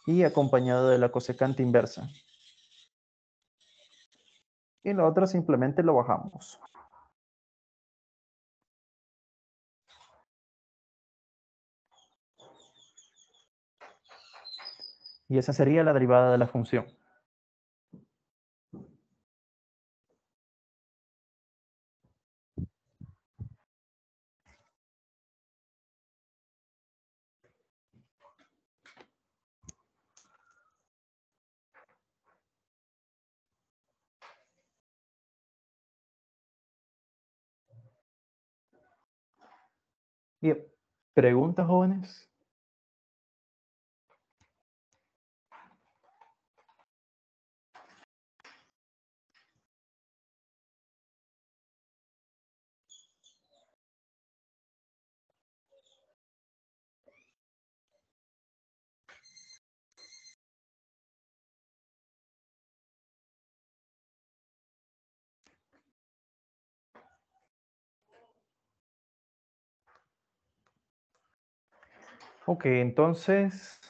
y acompañado de la cosecante inversa. Y lo otro simplemente lo bajamos. Y esa sería la derivada de la función. Bien, ¿preguntas, jóvenes? Ok, entonces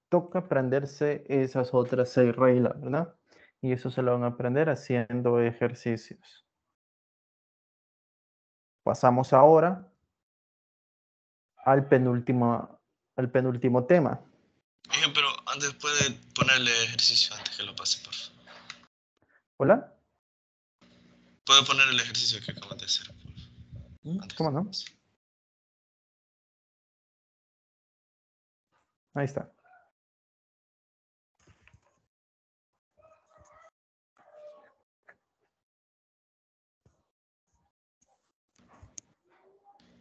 toca aprenderse esas otras 6 reglas, ¿verdad? Y eso se lo van a aprender haciendo ejercicios. Pasamos ahora al penúltimo tema. Pero antes puede ponerle ejercicio antes que lo pase, por favor. ¿Hola? Puede poner el ejercicio que acabas de hacer, por favor. ¿Cómo no? Ahí está.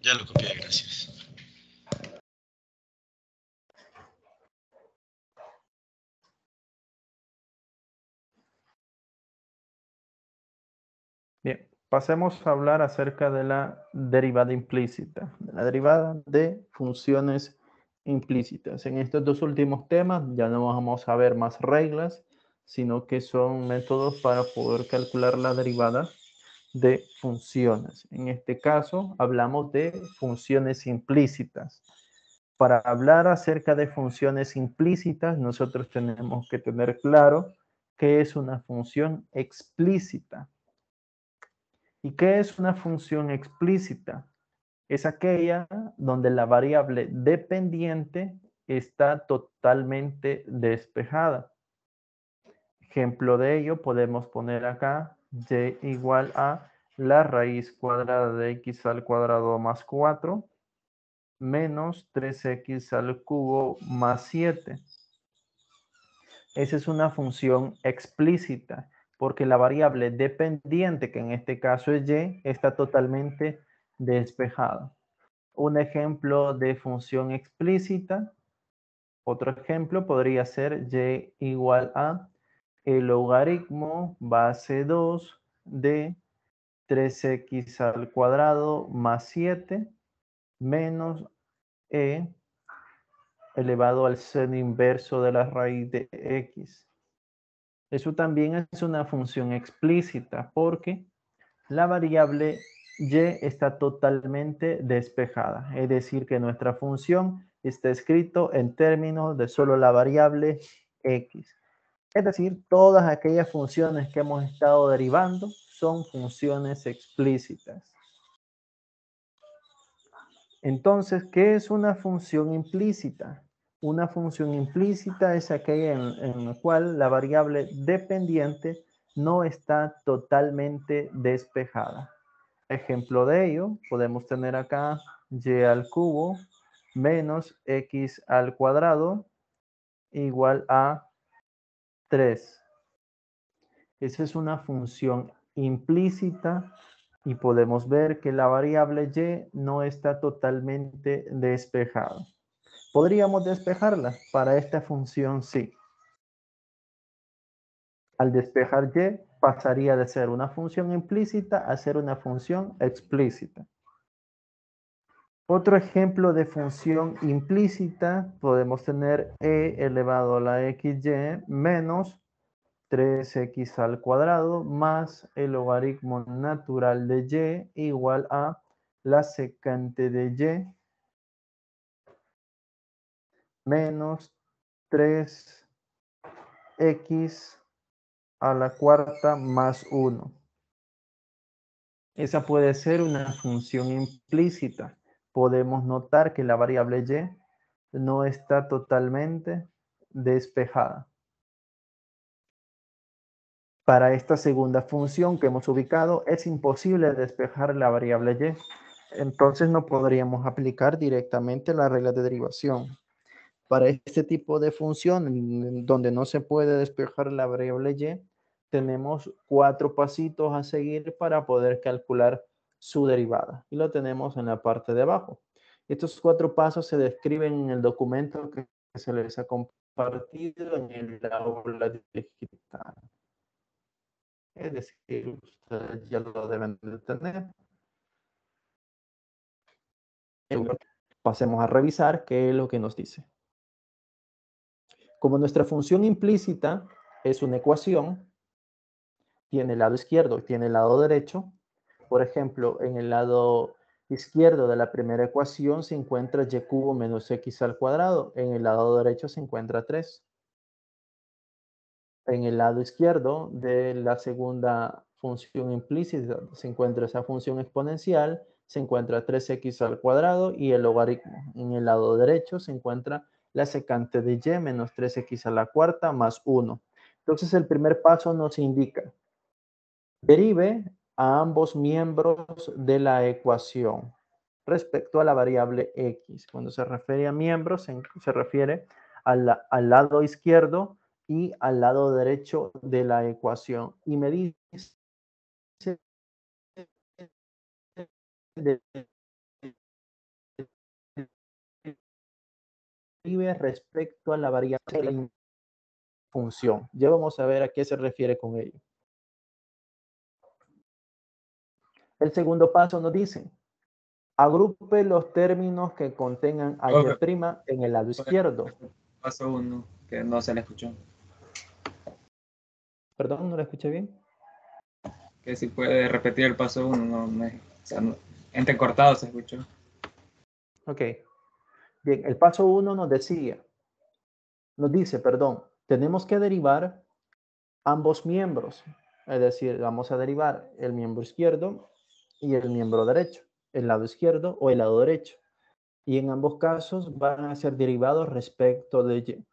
Ya lo copié, gracias. Bien, pasemos a hablar acerca de la derivada implícita, de la derivada de funciones implícitas. En estos dos últimos temas ya no vamos a ver más reglas, sino que son métodos para poder calcular la derivada de funciones. En este caso hablamos de funciones implícitas. Para hablar acerca de funciones implícitas, nosotros tenemos que tener claro qué es una función explícita. ¿Y qué es una función explícita? Es aquella donde la variable dependiente está totalmente despejada. Ejemplo de ello podemos poner acá y igual a la raíz cuadrada de x al cuadrado más 4 menos 3x al cubo más 7. Esa es una función explícita porque la variable dependiente, que en este caso es y, está totalmente despejada. Un ejemplo de función explícita, otro ejemplo podría ser y igual a el logaritmo base 2 de 3x al cuadrado más 7 menos e elevado al seno inverso de la raíz de x. Eso también es una función explícita porque la variable y está totalmente despejada. Es decir, que nuestra función está escrito en términos de solo la variable x. Es decir, todas aquellas funciones que hemos estado derivando son funciones explícitas. Entonces, ¿qué es una función implícita? Una función implícita es aquella en la cual la variable dependiente no está totalmente despejada. Ejemplo de ello, podemos tener acá y al cubo menos x al cuadrado igual a 3. Esa es una función implícita y podemos ver que la variable y no está totalmente despejada. ¿Podríamos despejarla? Para esta función sí. Al despejar y, pasaría de ser una función implícita a ser una función explícita. Otro ejemplo de función implícita podemos tener e elevado a la xy menos 3x al cuadrado más el logaritmo natural de y igual a la secante de y menos 3x a la cuarta más 1. Esa puede ser una función implícita. Podemos notar que la variable y no está totalmente despejada. Para esta segunda función que hemos ubicado, es imposible despejar la variable y. Entonces no podríamos aplicar directamente la regla de derivación. Para este tipo de función, donde no se puede despejar la variable y, tenemos 4 pasitos a seguir para poder calcular su derivada. Y lo tenemos en la parte de abajo. Estos 4 pasos se describen en el documento que se les ha compartido en el aula digital. Es decir, ustedes ya lo deben de tener. Pasemos a revisar qué es lo que nos dice. Como nuestra función implícita es una ecuación, tiene el lado izquierdo y tiene el lado derecho. Por ejemplo, en el lado izquierdo de la primera ecuación se encuentra y cubo menos x al cuadrado. En el lado derecho se encuentra 3. En el lado izquierdo de la segunda función implícita se encuentra esa función exponencial, se encuentra 3x al cuadrado y el logaritmo. En el lado derecho se encuentra la secante de y menos 3x a la cuarta más 1. Entonces el primer paso nos indica: derive a ambos miembros de la ecuación respecto a la variable x. Cuando se refiere a miembros, se refiere al lado izquierdo y al lado derecho de la ecuación. Y me dice derive respecto a la variable función. Ya vamos a ver a qué se refiere con ello. El segundo paso nos dice: agrupe los términos que contengan a y' en el lado izquierdo. Paso 1, que no se le escuchó. Perdón, no lo escuché bien. Que si puede repetir el paso 1, entrecortado se escuchó. Ok. Bien, el paso 1 nos dice, tenemos que derivar ambos miembros. Es decir, vamos a derivar el miembro izquierdo y el miembro derecho, el lado izquierdo o el lado derecho. Y en ambos casos van a ser derivados respecto de y.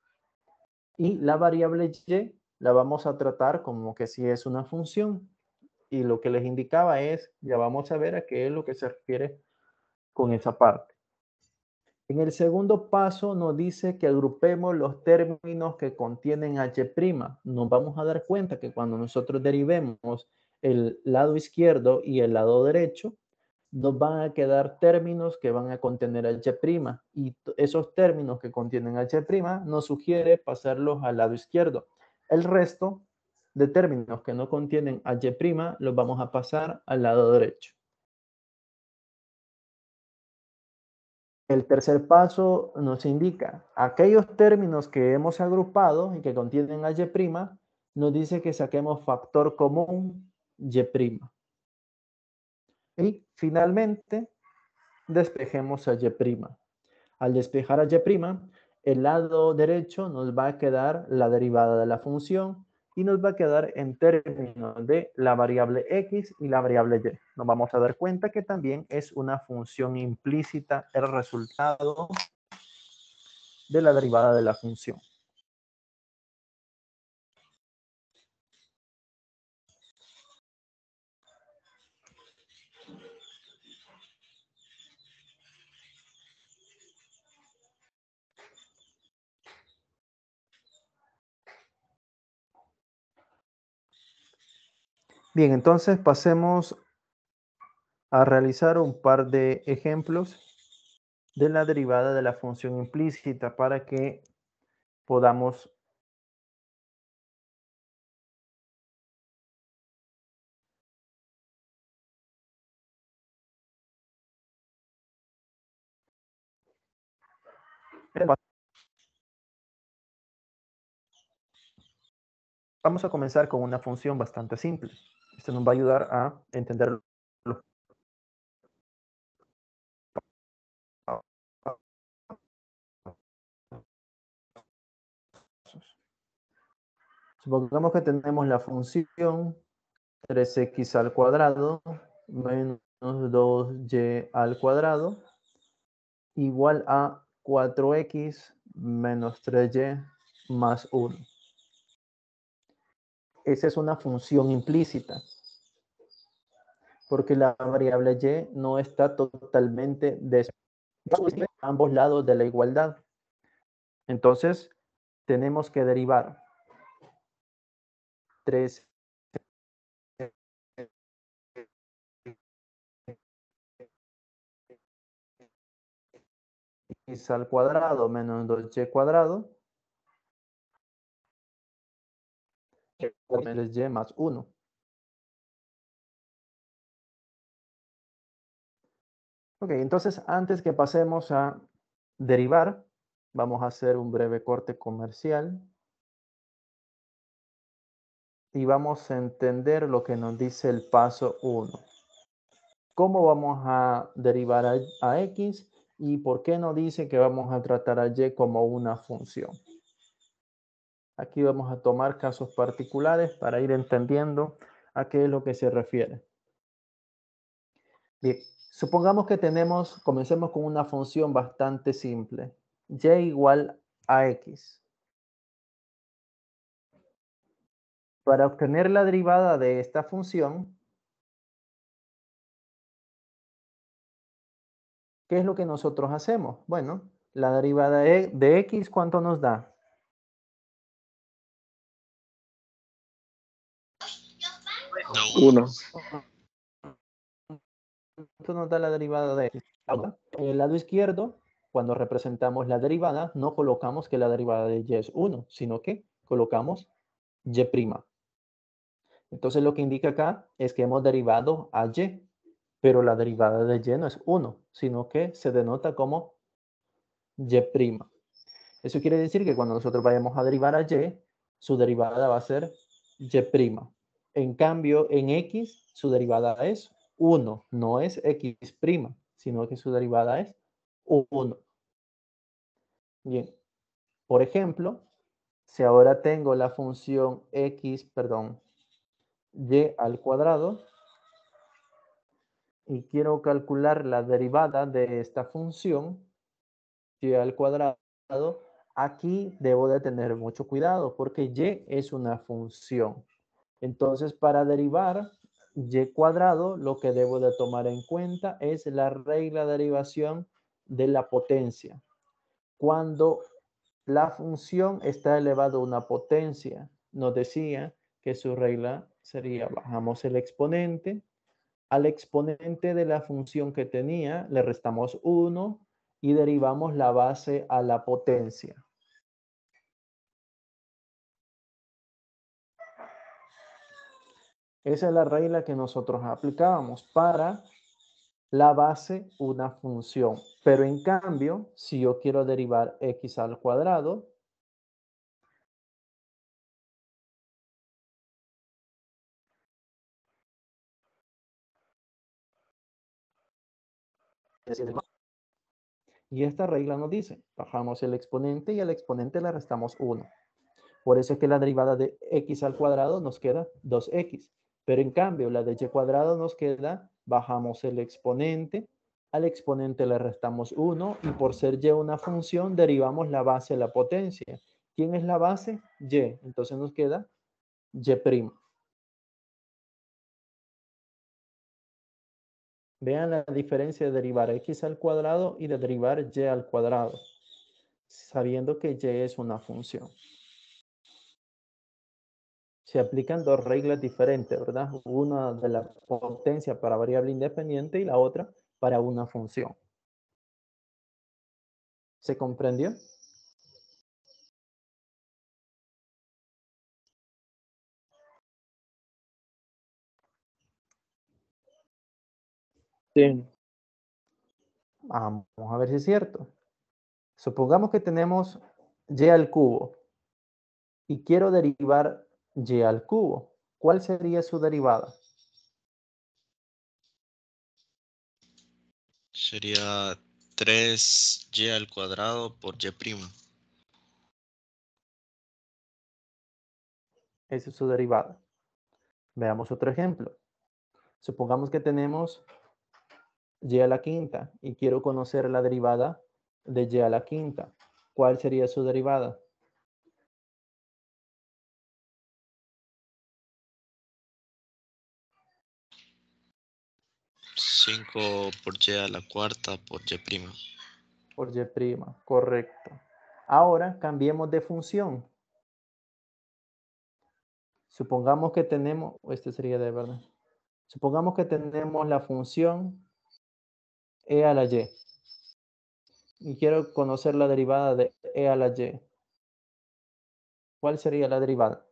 Y la variable y la vamos a tratar como que si es una función. Y lo que les indicaba es, ya vamos a ver a qué es lo que se refiere con esa parte. En el segundo paso nos dice que agrupemos los términos que contienen h'. Nos vamos a dar cuenta que cuando nosotros derivemos el lado izquierdo y el lado derecho, nos van a quedar términos que van a contener h'. Y esos términos que contienen h' nos sugiere pasarlos al lado izquierdo. El resto de términos que no contienen h' los vamos a pasar al lado derecho. El tercer paso nos indica aquellos términos que hemos agrupado y que contienen h', nos dice que saquemos factor común y'. Y finalmente, despejemos a y'. Al despejar a y', el lado derecho nos va a quedar la derivada de la función y nos va a quedar en términos de la variable x y la variable y. Nos vamos a dar cuenta que también es una función implícita el resultado de la derivada de la función. Bien, entonces pasemos a realizar un par de ejemplos de la derivada de la función implícita para que podamos Vamos a comenzar con una función bastante simple. Esto nos va a ayudar a entender los pasos. Supongamos que tenemos la función 3x al cuadrado menos 2y al cuadrado igual a 4x menos 3y más 1. Esa es una función implícita, porque la variable y no está totalmente a ambos lados de la igualdad. Entonces, tenemos que derivar 3 x al cuadrado menos 2y cuadrado menos y más 1. Ok, entonces antes que pasemos a derivar, vamos a hacer un breve corte comercial y vamos a entender lo que nos dice el paso 1. ¿Cómo vamos a derivar a x y por qué nos dice que vamos a tratar a y como una función? Aquí vamos a tomar casos particulares para ir entendiendo a qué es lo que se refiere. Bien, supongamos que comencemos con una función bastante simple. Y igual a x. Para obtener la derivada de esta función, ¿qué es lo que nosotros hacemos? Bueno, la derivada de x, ¿cuánto nos da? 1. ¿Cuánto nos da la derivada de x? En el lado izquierdo, cuando representamos la derivada, no colocamos que la derivada de y es 1, sino que colocamos y'. Entonces lo que indica acá es que hemos derivado a y, pero la derivada de y no es 1, sino que se denota como y'. Eso quiere decir que cuando nosotros vayamos a derivar a y, su derivada va a ser y'. En cambio, en x, su derivada es 1, no es x', sino que su derivada es 1. Bien, por ejemplo, si ahora tengo la función y al cuadrado y quiero calcular la derivada de esta función, y al cuadrado, aquí debo de tener mucho cuidado porque y es una función. Entonces, para derivar y cuadrado, lo que debo de tomar en cuenta es la regla de derivación de la potencia. Cuando la función está elevado a una potencia, nos decía que su regla sería, bajamos el exponente, al exponente de la función que tenía le restamos 1 y derivamos la base a la potencia. Esa es la regla que nosotros aplicábamos para la base una función. Pero en cambio, si yo quiero derivar x al cuadrado, y esta regla nos dice, bajamos el exponente y al exponente le restamos 1. Por eso es que la derivada de x al cuadrado nos queda 2x. Pero en cambio, la de y cuadrado nos queda, bajamos el exponente, al exponente le restamos 1 y por ser y una función, derivamos la base a la potencia. ¿Quién es la base? Y. Entonces nos queda y'. Vean la diferencia de derivar x al cuadrado y de derivar y al cuadrado, sabiendo que y es una función. Se aplican dos reglas diferentes, ¿verdad? Una de la potencia para variable independiente y la otra para una función. ¿Se comprendió? Sí. Vamos a ver si es cierto. Supongamos que tenemos y al cubo y quiero derivar y al cubo. ¿Cuál sería su derivada? Sería 3y al cuadrado por y prima. Esa es su derivada. Veamos otro ejemplo. Supongamos que tenemos y a la quinta y quiero conocer la derivada de y a la quinta. ¿Cuál sería su derivada? Cinco por y a la cuarta por y prima. Por y prima, correcto. Ahora cambiemos de función. Supongamos que tenemos, este sería de verdad. Supongamos que tenemos la función e a la y. Y quiero conocer la derivada de e a la y. ¿Cuál sería la derivada?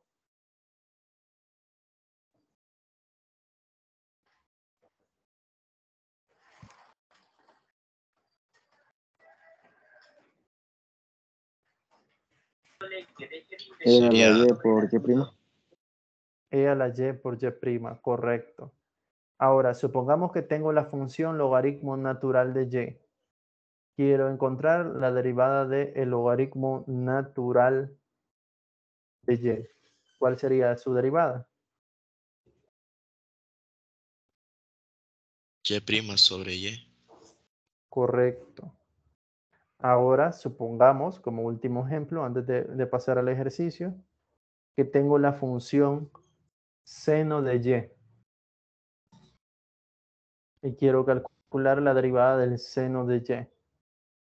E a la Sería Y por Y prima. E a la y por y prima, correcto. Ahora, supongamos que tengo la función logaritmo natural de y. Quiero encontrar la derivada del logaritmo natural de y. ¿Cuál sería su derivada? y prima sobre y. Correcto. Ahora, supongamos, como último ejemplo, antes de pasar al ejercicio, que tengo la función seno de y. Y quiero calcular la derivada del seno de y.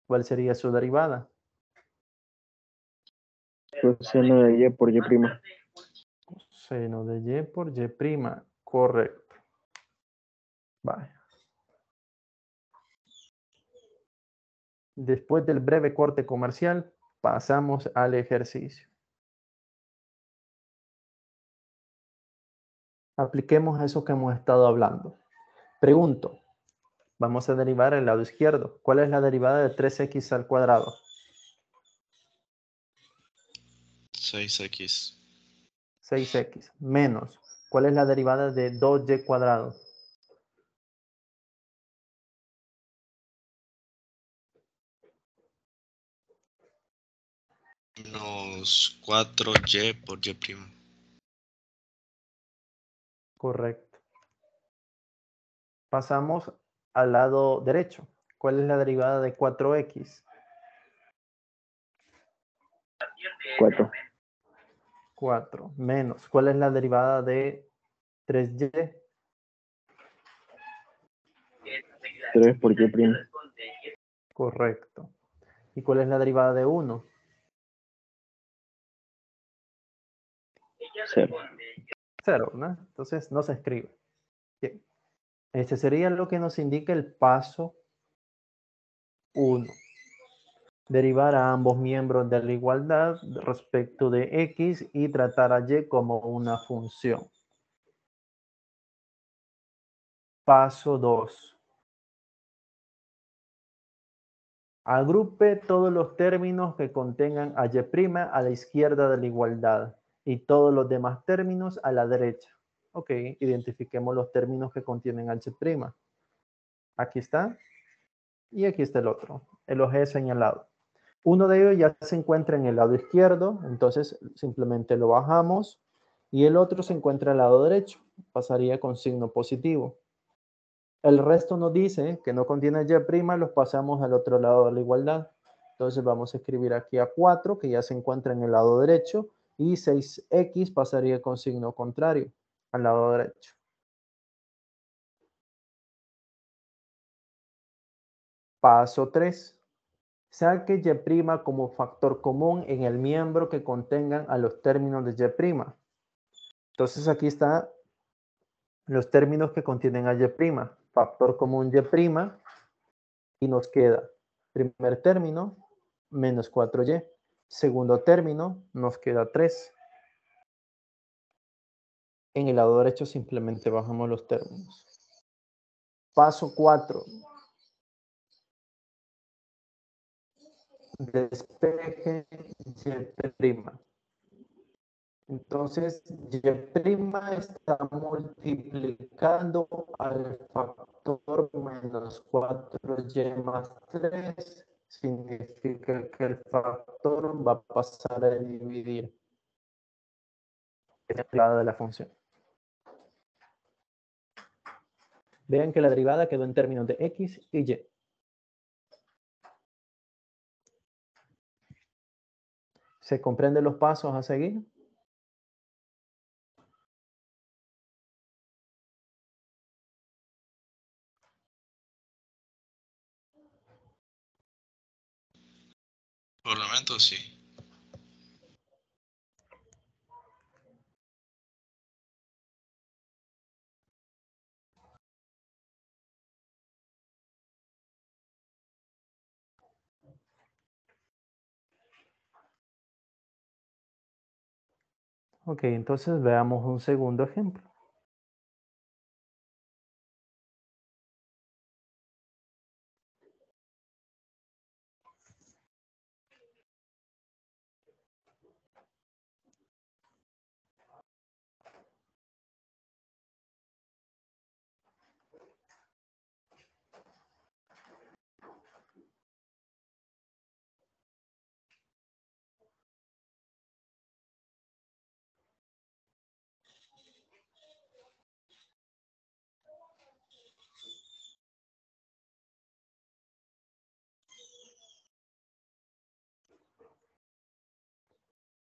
¿Cuál sería su derivada? Pues seno de Y por Y prima. Seno de y por y prima. Correcto. Vale. Después del breve corte comercial, pasamos al ejercicio. Apliquemos eso que hemos estado hablando. Pregunto, vamos a derivar el lado izquierdo. ¿Cuál es la derivada de 3x al cuadrado? 6x 6x menos. ¿Cuál es la derivada de 2y cuadrado? menos 4y por y prima. Correcto. Pasamos al lado derecho. ¿Cuál es la derivada de 4x? 4. 4 menos. ¿Cuál es la derivada de 3y? 3 por Y prima. Correcto. ¿Y cuál es la derivada de 1? 0. 0, ¿no? Entonces no se escribe. Bien. Este sería lo que nos indica el paso 1. Derivar a ambos miembros de la igualdad respecto de x y tratar a y como una función. Paso 2. Agrupe todos los términos que contengan a y' a la izquierda de la igualdad y todos los demás términos a la derecha. Ok, identifiquemos los términos que contienen a y'. Aquí está. Y aquí está el otro, el eje señalado. Uno de ellos ya se encuentra en el lado izquierdo, entonces simplemente lo bajamos. Y el otro se encuentra al lado derecho, pasaría con signo positivo. El resto nos dice que no contiene y', los pasamos al otro lado de la igualdad. Entonces vamos a escribir aquí a 4, que ya se encuentra en el lado derecho, y 6x pasaría con signo contrario, al lado derecho. Paso 3. Saque y' como factor común en el miembro que contengan a los términos de y'. Entonces aquí están los términos que contienen a y'. Factor común y'. Y nos queda primer término, menos 4y. Segundo término, nos queda 3. En el lado derecho simplemente bajamos los términos. Paso 4. despeje Y'. Entonces, Y' está multiplicando al factor menos 4Y más 3. Significa que el factor va a pasar a dividir la derivada de la función. Vean que la derivada quedó en términos de X y Y. ¿Se comprenden los pasos a seguir? Por el momento sí. Ok, entonces veamos un segundo ejemplo.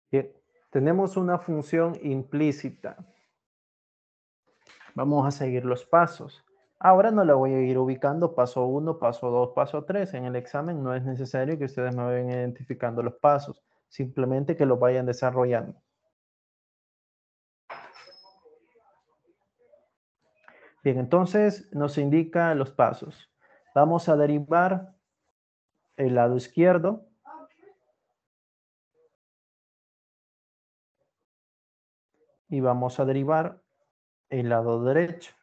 Bien, tenemos una función implícita. Vamos a seguir los pasos. Ahora no la voy a ir ubicando paso 1, paso 2, paso 3. En el examen no es necesario que ustedes me vayan identificando los pasos, simplemente que los vayan desarrollando. Bien, entonces nos indica los pasos. Vamos a derivar el lado izquierdo. Y vamos a derivar el lado derecho.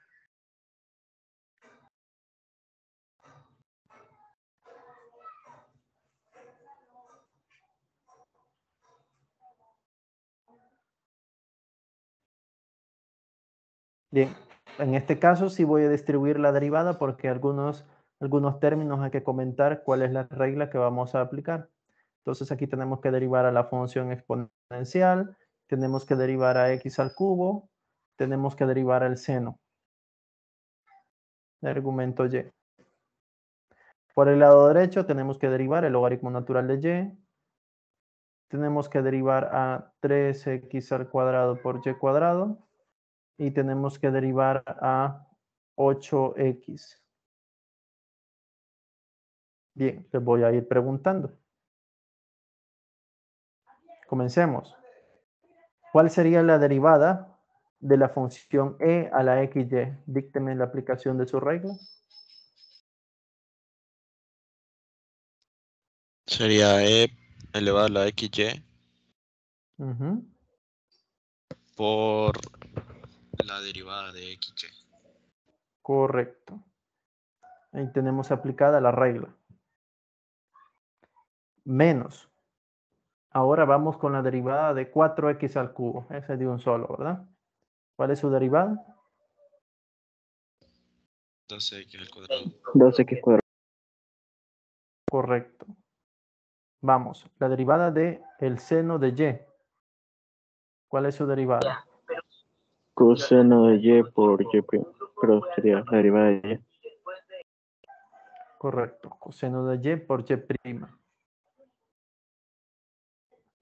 Bien, en este caso sí voy a distribuir la derivada porque algunos términos hay que comentar cuál es la regla que vamos a aplicar. Entonces aquí tenemos que derivar a la función exponencial, tenemos que derivar a x al cubo, tenemos que derivar al seno del argumento y. Por el lado derecho tenemos que derivar el logaritmo natural de y, tenemos que derivar a 3x al cuadrado por y cuadrado, y tenemos que derivar a 8x. Bien, les voy a ir preguntando. Comencemos. ¿Cuál sería la derivada de la función e a la xy? Dícteme la aplicación de su regla. Sería e elevado a la xy Ujú, por la derivada de xy. correcto. Ahí tenemos aplicada la regla. Menos. Ahora vamos con la derivada de 4x al cubo. Ese es de un solo, ¿verdad? ¿Cuál es su derivada? 12x al cuadrado. 2x cuadrado. Correcto. Vamos, la derivada de el seno de y. ¿Cuál es su derivada? Coseno de y por y primo. Pero sería la derivada de y. Correcto, coseno de y por y'.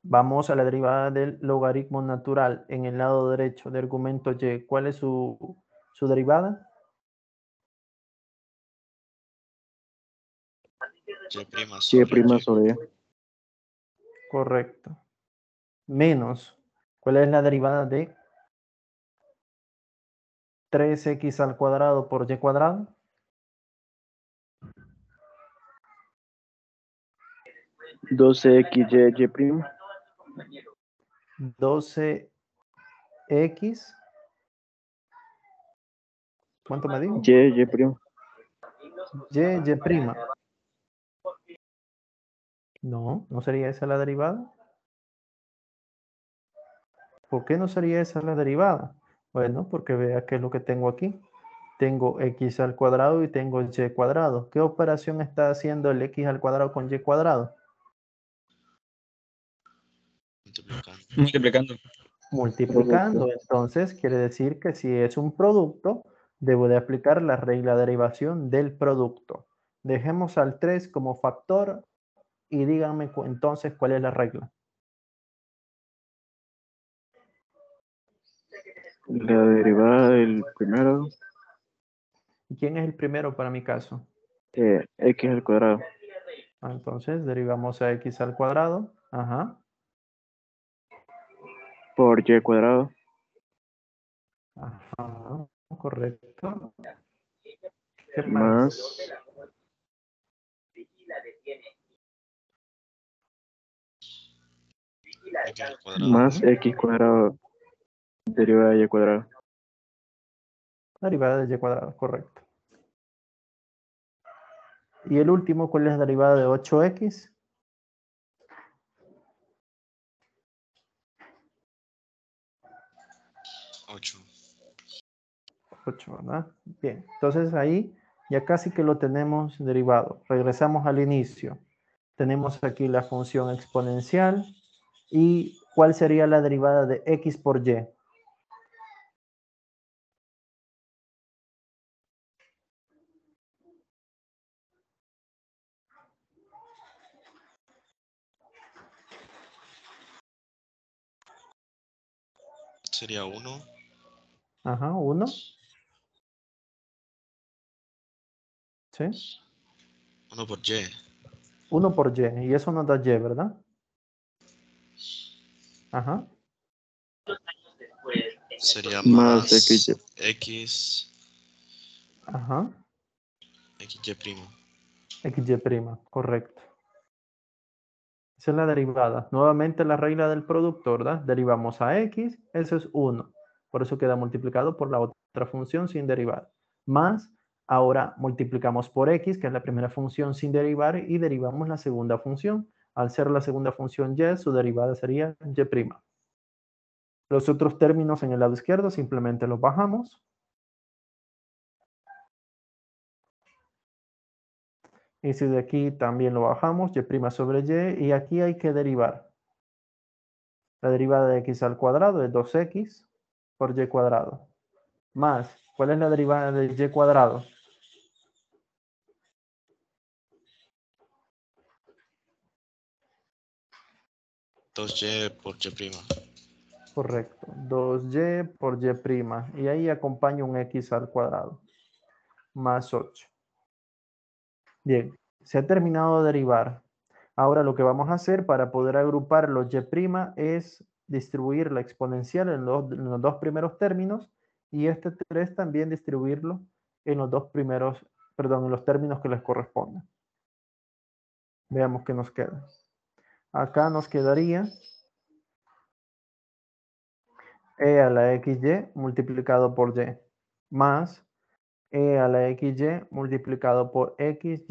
Vamos a la derivada del logaritmo natural en el lado derecho del argumento y. ¿Cuál es su derivada? Y prima Y sobre prima y. sobre y. Correcto. Menos, ¿cuál es la derivada de 3x al cuadrado por y cuadrado? 12xy y primo. 12x. ¿Cuánto me dijo? Y primo. Y prima. No, ¿no sería esa la derivada? ¿Por qué no sería esa la derivada? Bueno, porque vea qué es lo que tengo aquí. Tengo x al cuadrado y tengo y cuadrado. ¿Qué operación está haciendo el x al cuadrado con y cuadrado? Multiplicando. Multiplicando. Multiplicando. Entonces, quiere decir que si es un producto, debo de aplicar la regla de derivación del producto. Dejemos al 3 como factor y díganme entonces cuál es la regla. La derivada del primero, ¿Y quién es el primero para mi caso? x al cuadrado. Entonces, derivamos a x al cuadrado. Ajá. Por y cuadrado. Ajá. Correcto. ¿Qué más? Más X al cuadrado. más x cuadrado derivada de y cuadrado. Derivada de y cuadrado, correcto. Y el último, ¿cuál es la derivada de 8x? 8. 8, ¿verdad? Bien, entonces ahí ya casi que lo tenemos derivado. Regresamos al inicio. Tenemos aquí la función exponencial. ¿Y cuál sería la derivada de x por y? Sería 1. Ajá, 1. ¿Sí? 1 por Y. 1 por y. Y eso nos da y, ¿verdad? Ajá. Sería Más más XY. X. Ajá. XY primo. XY', correcto. Esa es la derivada. Nuevamente la regla del producto, ¿verdad? Derivamos a x, eso es 1. Por eso queda multiplicado por la otra función sin derivar. Más, ahora multiplicamos por x, que es la primera función sin derivar, y derivamos la segunda función. Al ser la segunda función y, su derivada sería y'. Los otros términos en el lado izquierdo simplemente los bajamos. Y si de aquí también lo bajamos, y' sobre y, y aquí hay que derivar. La derivada de x al cuadrado es 2x por y cuadrado. Más, ¿cuál es la derivada de y cuadrado? Dos Y por Y prima. Correcto, 2y por y'. Y ahí acompaña un x al cuadrado. Más 8. Bien, se ha terminado de derivar. Ahora lo que vamos a hacer para poder agrupar los y' es distribuir la exponencial en los dos primeros términos y este 3 también distribuirlo en los dos primeros, perdón, en los términos que les corresponden. Veamos qué nos queda. Acá nos quedaría e a la xy multiplicado por y más e a la xy multiplicado por xy'.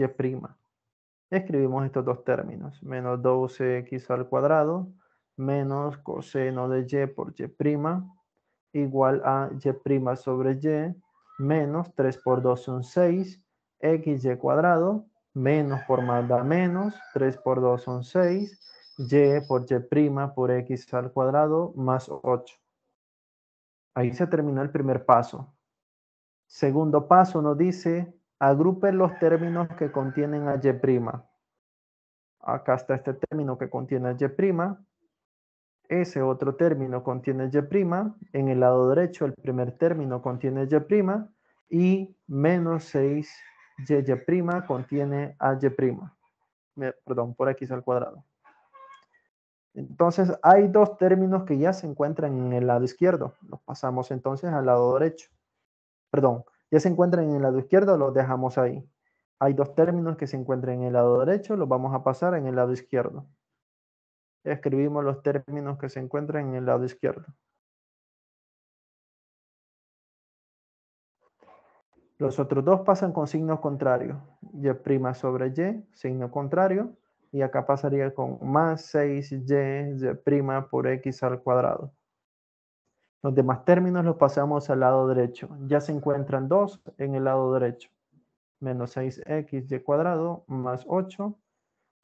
Escribimos estos dos términos, menos 12x al cuadrado menos coseno de y por y igual a y' sobre y menos 3 por 2 son 6, xy cuadrado menos por más da menos, 3 por 2 son 6, y por y' por x al cuadrado más 8. Ahí se terminó el primer paso. Segundo paso nos dice, agrupe los términos que contienen a y'. Acá está este término que contiene a y'. Ese otro término contiene y'. En el lado derecho el primer término contiene y'. Y menos 6y' contiene a y'. Perdón, por x al cuadrado. Entonces hay dos términos que ya se encuentran en el lado izquierdo. Los pasamos entonces al lado derecho. Perdón, ya se encuentran en el lado izquierdo, los dejamos ahí. Hay dos términos que se encuentran en el lado derecho, los vamos a pasar en el lado izquierdo. Escribimos los términos que se encuentran en el lado izquierdo. Los otros dos pasan con signo contrario. Y' sobre y, signo contrario, y acá pasaría con más 6y por x al cuadrado. Los demás términos los pasamos al lado derecho. Ya se encuentran 2 en el lado derecho. Menos 6xy cuadrado más 8.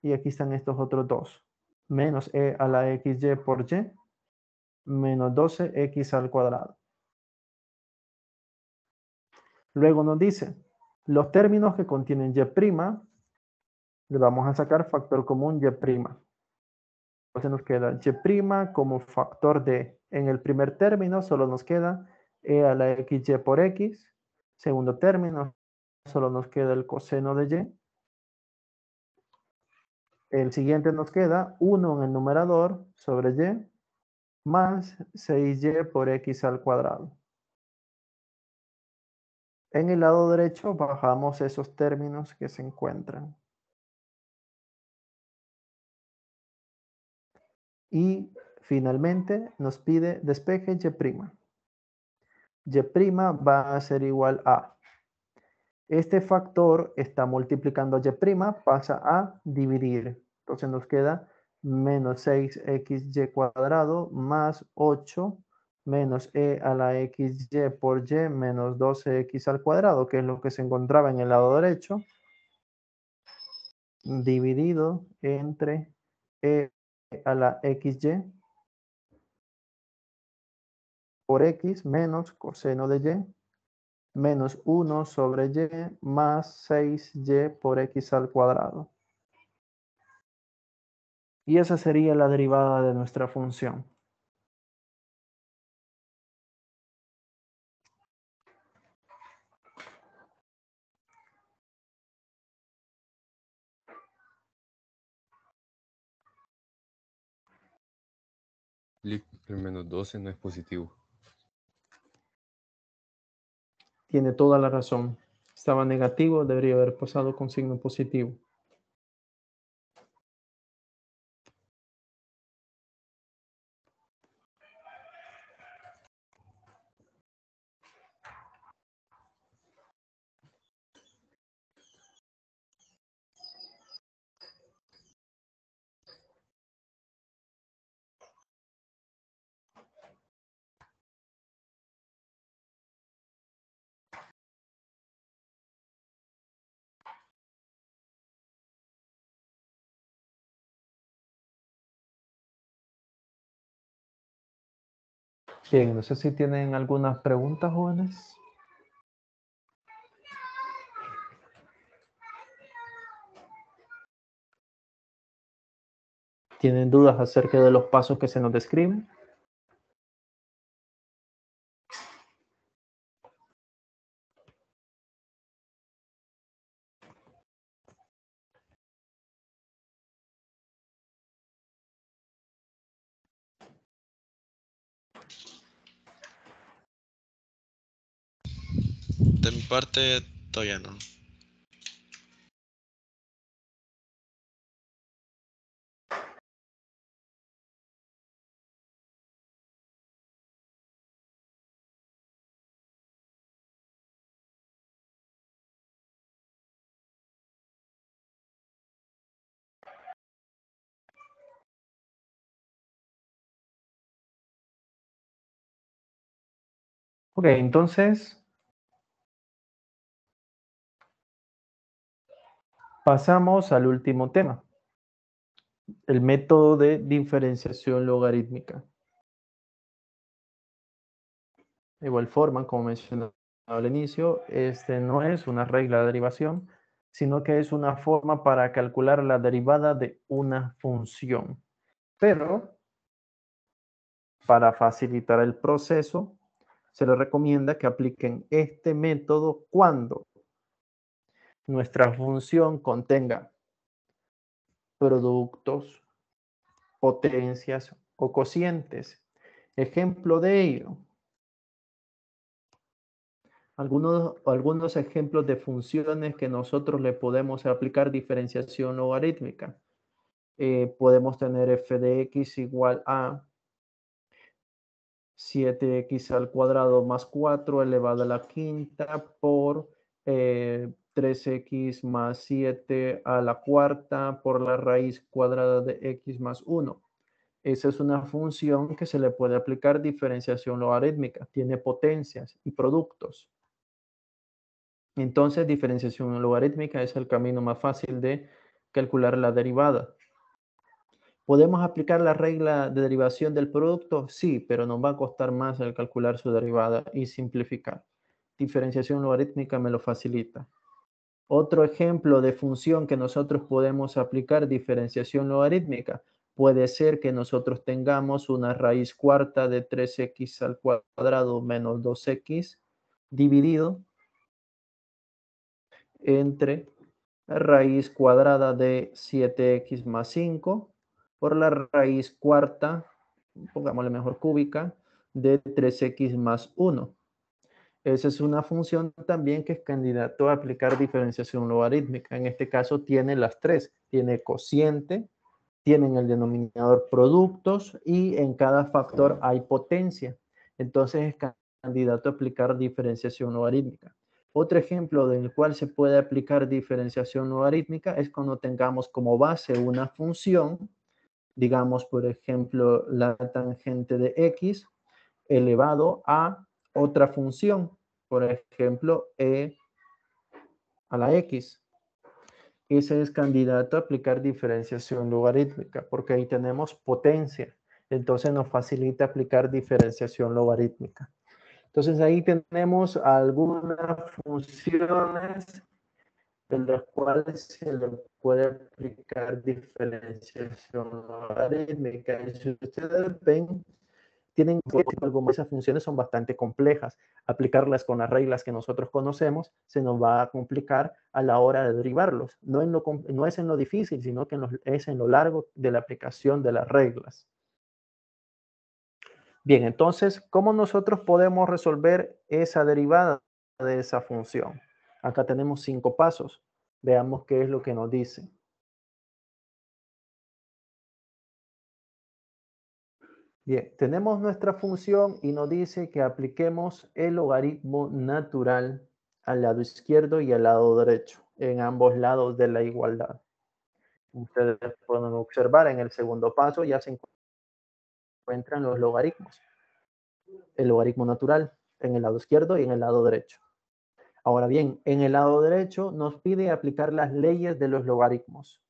Y aquí están estos otros 2. Menos e a la xy por y menos 12x al cuadrado. Luego nos dice, los términos que contienen y', le vamos a sacar factor común y'. Entonces nos queda y' como factor de, en el primer término solo nos queda e a la xy por x. Segundo término, solo nos queda el coseno de y. El siguiente nos queda 1 en el numerador sobre y más 6y por x al cuadrado. En el lado derecho bajamos esos términos que se encuentran. Y finalmente nos pide despeje y'. Y' va a ser igual a. Este factor está multiplicando y', pasa a dividir. Entonces nos queda menos 6xy cuadrado más 8 menos e a la xy por y menos 12x al cuadrado, que es lo que se encontraba en el lado derecho, dividido entre e a la xy por x menos coseno de y menos 1 sobre y más 6y por x al cuadrado. Y esa sería la derivada de nuestra función. El menos 12 no es positivo. Tiene toda la razón. Estaba negativo, debería haber pasado con signo positivo. Bien, no sé si tienen algunas preguntas, jóvenes. ¿Tienen dudas acerca de los pasos que se nos describen? De mi parte, todavía no. Ok, entonces pasamos al último tema. El método de diferenciación logarítmica. De igual forma, como mencionaba al inicio, este no es una regla de derivación, sino que es una forma para calcular la derivada de una función. Pero, para facilitar el proceso, se les recomienda que apliquen este método cuando nuestra función contenga productos, potencias o cocientes. Ejemplo de ello. Algunos ejemplos de funciones que nosotros le podemos aplicar diferenciación logarítmica. Podemos tener f de x igual a 7x al cuadrado más 4 elevado a la quinta por 3x más 7 a la cuarta por la raíz cuadrada de x más 1. Esa es una función que se le puede aplicar diferenciación logarítmica. Tiene potencias y productos. Entonces, diferenciación logarítmica es el camino más fácil de calcular la derivada. ¿Podemos aplicar la regla de derivación del producto? Sí, pero nos va a costar más el calcular su derivada y simplificar. Diferenciación logarítmica me lo facilita. Otro ejemplo de función que nosotros podemos aplicar diferenciación logarítmica puede ser que nosotros tengamos una raíz cuarta de 3x al cuadrado menos 2x dividido entre raíz cuadrada de 7x más 5 por la raíz cuarta, pongámosle mejor cúbica, de 3x más 1. Esa es una función también que es candidato a aplicar diferenciación logarítmica. En este caso tiene las tres. Tiene cociente, tiene en el denominador productos y en cada factor hay potencia. Entonces es candidato a aplicar diferenciación logarítmica. Otro ejemplo del cual se puede aplicar diferenciación logarítmica es cuando tengamos como base una función, digamos por ejemplo la tangente de x elevado a otra función, por ejemplo e a la x. Ese es candidato a aplicar diferenciación logarítmica porque ahí tenemos potencia. Entonces nos facilita aplicar diferenciación logarítmica. Entonces ahí tenemos algunas funciones de las cuales se le puede aplicar diferenciación logarítmica. Y si ustedes ven, tienen algo más, esas funciones son bastante complejas. Aplicarlas con las reglas que nosotros conocemos se nos va a complicar a la hora de derivarlos. No es en lo difícil, sino que es en lo largo de la aplicación de las reglas. Bien, entonces, ¿cómo nosotros podemos resolver esa derivada de esa función? Acá tenemos 5 pasos. Veamos qué es lo que nos dice. Bien, tenemos nuestra función y nos dice que apliquemos el logaritmo natural al lado izquierdo y al lado derecho, en ambos lados de la igualdad. Ustedes pueden observar en el segundo paso ya se encuentran los logaritmos. El logaritmo natural en el lado izquierdo y en el lado derecho. Ahora bien, en el lado derecho nos pide aplicar las leyes de los logaritmos.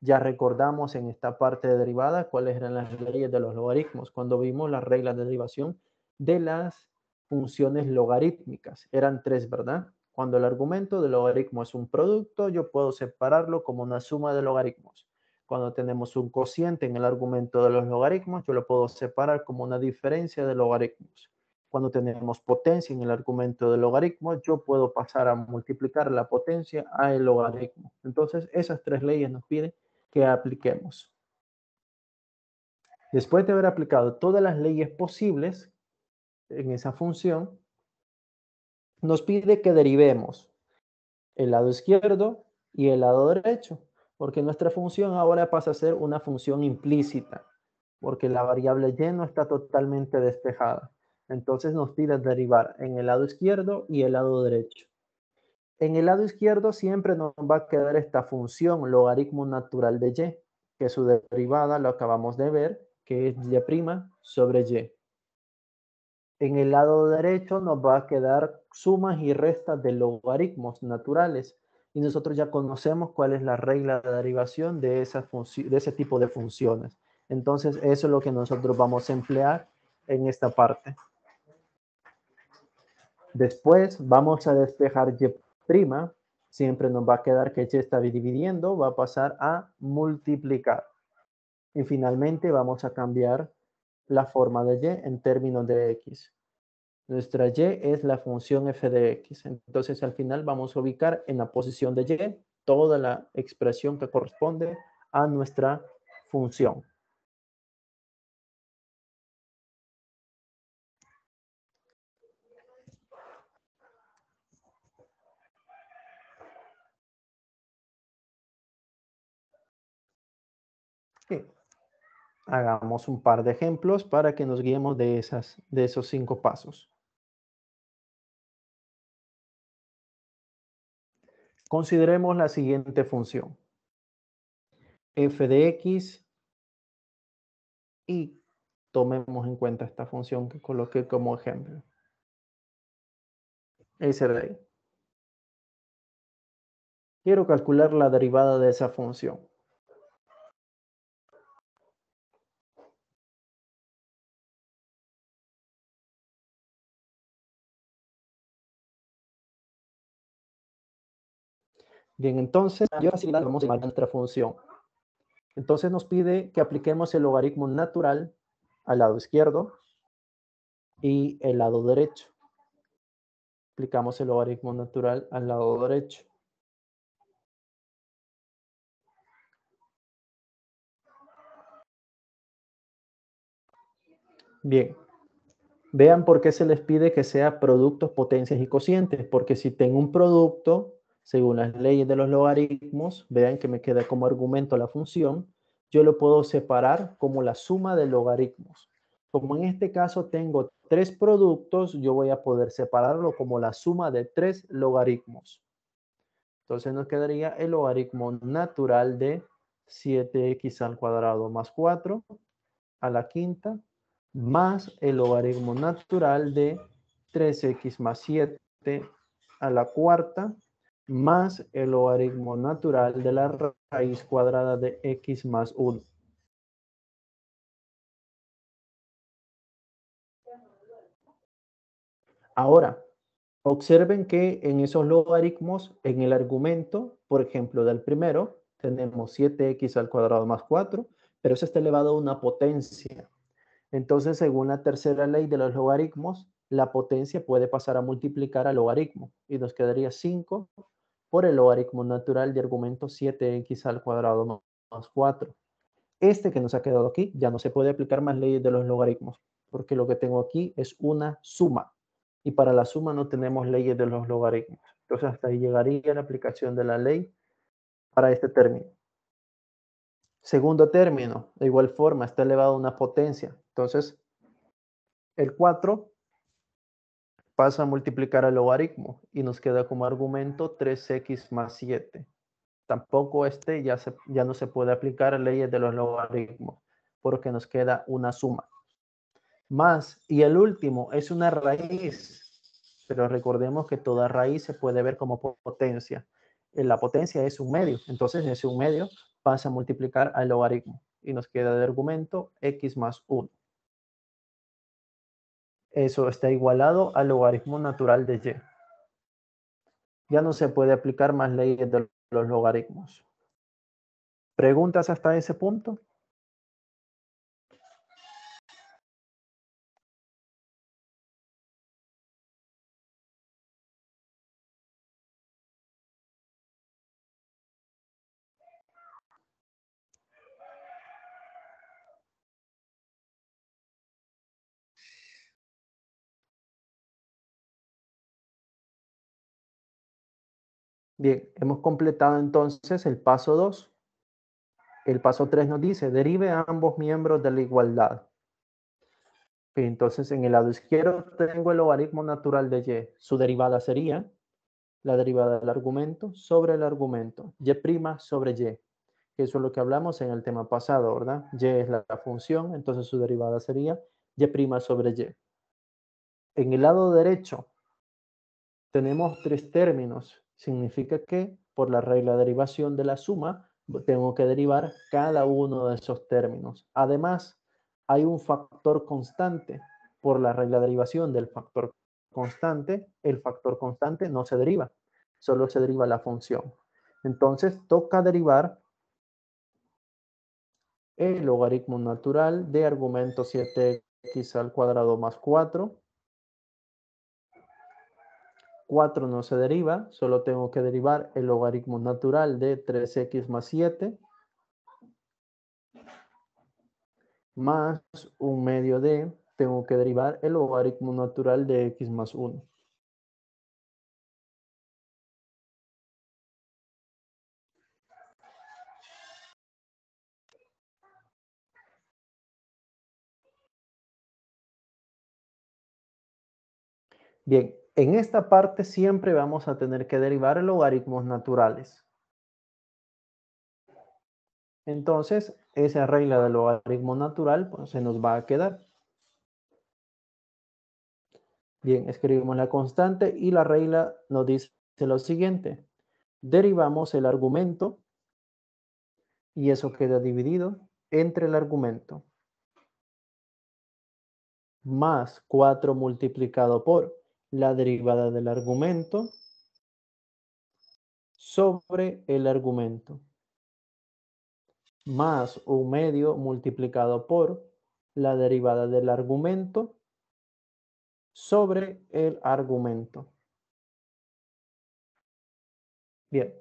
Ya recordamos en esta parte de derivada cuáles eran las leyes de los logaritmos cuando vimos las reglas de derivación de las funciones logarítmicas. Eran 3, ¿verdad? Cuando el argumento del logaritmo es un producto, yo puedo separarlo como una suma de logaritmos. Cuando tenemos un cociente en el argumento de los logaritmos, yo lo puedo separar como una diferencia de logaritmos. Cuando tenemos potencia en el argumento del logaritmo, yo puedo pasar a multiplicar la potencia a el logaritmo. Entonces, esas 3 leyes nos piden que apliquemos. Después de haber aplicado todas las leyes posibles en esa función, nos pide que derivemos el lado izquierdo y el lado derecho, porque nuestra función ahora pasa a ser una función implícita, porque la variable y no está totalmente despejada. Entonces nos pide derivar en el lado izquierdo y el lado derecho. En el lado izquierdo siempre nos va a quedar esta función logaritmo natural de y, que su derivada lo acabamos de ver, que es y' sobre y. En el lado derecho nos va a quedar sumas y restas de logaritmos naturales. Y nosotros ya conocemos cuál es la regla de derivación de ese tipo de funciones. Entonces, eso es lo que nosotros vamos a emplear en esta parte. Después vamos a despejar y'. Siempre nos va a quedar que y está dividiendo, va a pasar a multiplicar. Y finalmente vamos a cambiar la forma de y en términos de x. Nuestra y es la función f de x. Entonces al final vamos a ubicar en la posición de y toda la expresión que corresponde a nuestra función. Okay. Hagamos un par de ejemplos para que nos guiemos de esos 5 pasos. Consideremos la siguiente función. F de X y tomemos en cuenta esta función que coloqué como ejemplo. Ese de ahí. Quiero calcular la derivada de esa función. Bien, entonces, mayor facilidad vamos a llamar nuestra función. Entonces nos pide que apliquemos el logaritmo natural al lado izquierdo y el lado derecho. Aplicamos el logaritmo natural al lado derecho. Bien, vean por qué se les pide que sea productos, potencias y cocientes, porque si tengo un producto, según las leyes de los logaritmos, vean que me queda como argumento la función, yo lo puedo separar como la suma de logaritmos. Como en este caso tengo 3 productos, yo voy a poder separarlo como la suma de 3 logaritmos. Entonces nos quedaría el logaritmo natural de 7x al cuadrado más 4 a la quinta, más el logaritmo natural de 3x más 7 a la cuarta, más el logaritmo natural de la raíz cuadrada de x más 1. Ahora, observen que en esos logaritmos, en el argumento, por ejemplo, del primero, tenemos 7x al cuadrado más 4, pero eso está elevado a una potencia. Entonces, según la tercera ley de los logaritmos, la potencia puede pasar a multiplicar al logaritmo y nos quedaría 5 por el logaritmo natural de argumento 7x al cuadrado más 4. Este que nos ha quedado aquí ya no se puede aplicar más leyes de los logaritmos, porque lo que tengo aquí es una suma. Y para la suma no tenemos leyes de los logaritmos. Entonces hasta ahí llegaría la aplicación de la ley para este término. Segundo término, de igual forma, está elevado a una potencia. Entonces, el 4 pasa a multiplicar al logaritmo y nos queda como argumento 3x más 7. Tampoco este ya no se puede aplicar a leyes de los logaritmos porque nos queda una suma. Más, y el último es una raíz, pero recordemos que toda raíz se puede ver como potencia. La potencia es un medio, entonces ese un medio pasa a multiplicar al logaritmo y nos queda de argumento x más 1. Eso está igualado al logaritmo natural de y. Ya no se puede aplicar más leyes de los logaritmos. ¿Preguntas hasta ese punto? Bien, hemos completado entonces el paso 2. El paso 3 nos dice, derive a ambos miembros de la igualdad. Entonces, en el lado izquierdo tengo el logaritmo natural de y. Su derivada sería la derivada del argumento sobre el argumento. Y' sobre y. Eso es lo que hablamos en el tema pasado, ¿verdad? Y es la función, entonces su derivada sería y' sobre y. En el lado derecho tenemos 3 términos. Significa que por la regla de derivación de la suma, tengo que derivar cada uno de esos términos. Además, hay un factor constante. Por la regla de derivación del factor constante, el factor constante no se deriva, solo se deriva la función. Entonces, toca derivar el logaritmo natural de argumento 7x al cuadrado más 4. 4 no se deriva, solo tengo que derivar el logaritmo natural de 3x más 7 más un medio de, tengo que derivar el logaritmo natural de x más 1. Bien, En esta parte siempre vamos a tener que derivar logaritmos naturales. Entonces, esa regla del logaritmo natural pues, se nos va a quedar. Bien, escribimos la constante y la regla nos dice lo siguiente. Derivamos el argumento y eso queda dividido entre el argumento más 4 multiplicado por la derivada del argumento sobre el argumento más 1/2 multiplicado por la derivada del argumento sobre el argumento. Bien,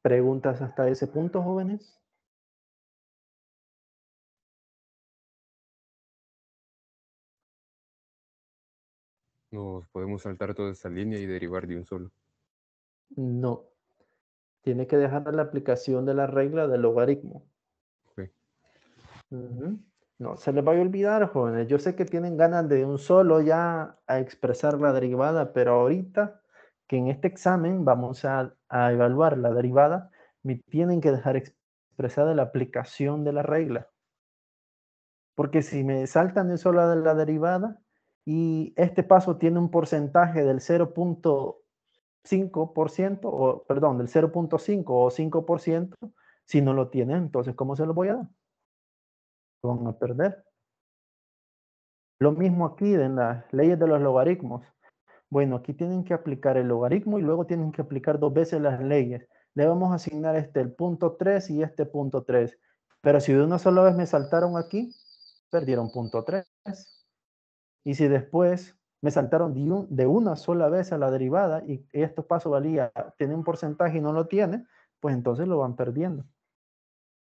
¿preguntas hasta ese punto, jóvenes? Nos podemos saltar toda esta línea y derivar de un solo. No. Tiene que dejar la aplicación de la regla del logaritmo. Ok. No se les vaya a olvidar, jóvenes. Yo sé que tienen ganas de un solo ya a expresar la derivada, pero ahorita que en este examen vamos a evaluar la derivada, me tienen que dejar expresada la aplicación de la regla. Porque si me saltan de solo de la derivada y este paso tiene un porcentaje del 0.5% o perdón, del 0.5 o 5%, si no lo tienen, entonces ¿cómo se lo voy a dar? Lo van a perder. Lo mismo aquí en las leyes de los logaritmos. Bueno, aquí tienen que aplicar el logaritmo y luego tienen que aplicar 2 veces las leyes. Le vamos a asignar el punto 3 y este punto 3. Pero si de una sola vez me saltaron aquí, perdieron punto 3. Y si después me saltaron de una sola vez a la derivada y estos pasos valía, tiene un porcentaje y no lo tiene, pues entonces lo van perdiendo.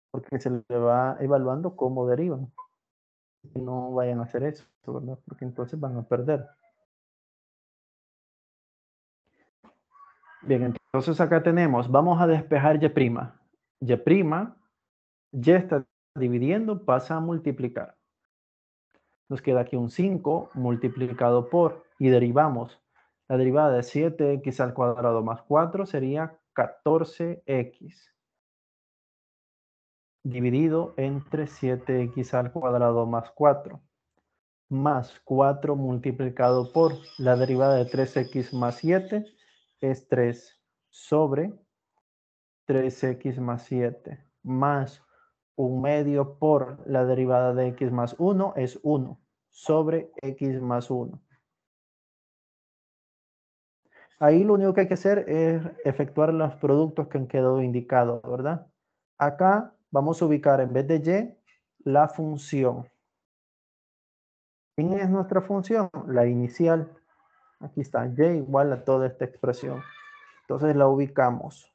Porque se le va evaluando cómo derivan. No vayan a hacer eso, ¿verdad? Porque entonces van a perder. Bien, entonces acá tenemos, vamos a despejar Y'. Y está dividiendo, pasa a multiplicar. Nos queda aquí un 5 multiplicado por, y derivamos. La derivada de 7x al cuadrado más 4 sería 14x. Dividido entre 7x al cuadrado más 4. Más 4 multiplicado por la derivada de 3x más 7 es 3 sobre 3x más 7 más 1/2 por la derivada de x más 1 es 1 sobre x más 1. Ahí lo único que hay que hacer es efectuar los productos que han quedado indicados, ¿verdad? Acá vamos a ubicar en vez de y la función. ¿Quién es nuestra función? La inicial. Aquí está, y igual a toda esta expresión. Entonces la ubicamos.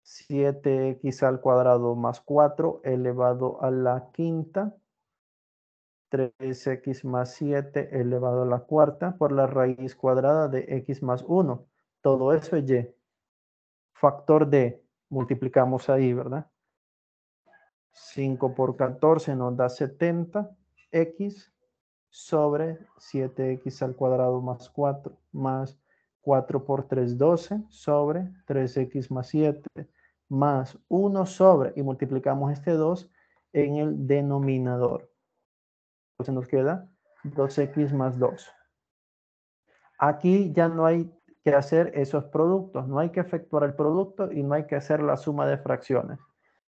7x al cuadrado más 4 elevado a la quinta. 3x más 7 elevado a la cuarta por la raíz cuadrada de x más 1. Todo eso es y. Factor de, multiplicamos ahí, ¿verdad? 5 por 14 nos da 70x sobre 7x al cuadrado más 4 más 4 por 3, 12 sobre 3x más 7 más 1 sobre, y multiplicamos este 2 en el denominador. Entonces nos queda 2x más 2. Aquí ya no hay que hacer esos productos, no hay que efectuar el producto y no hay que hacer la suma de fracciones.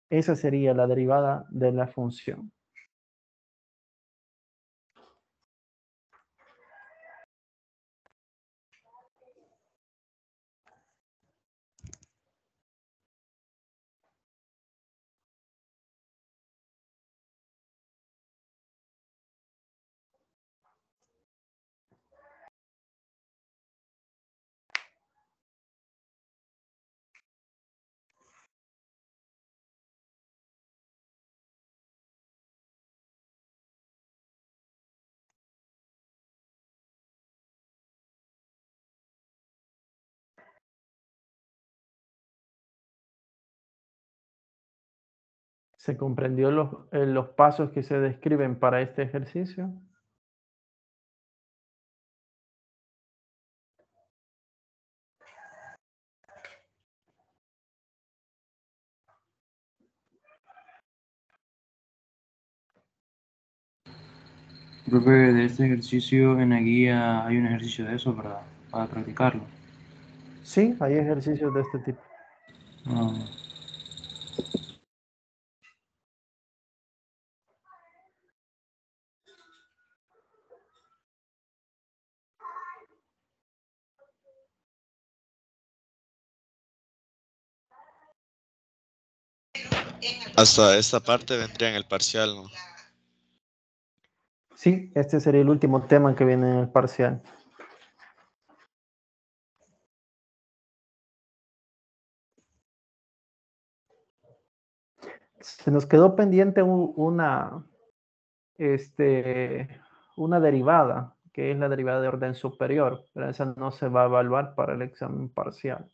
Esa sería la derivada de la función. ¿Se comprendió los pasos que se describen para este ejercicio? Profe, de este ejercicio en la guía hay un ejercicio de eso, ¿verdad? Para practicarlo. Sí, hay ejercicios de este tipo. Ah, Hasta esta parte vendría en el parcial, ¿no? Sí, este sería el último tema que viene en el parcial. Se nos quedó pendiente una derivada, que es la derivada de orden superior, pero esa no se va a evaluar para el examen parcial.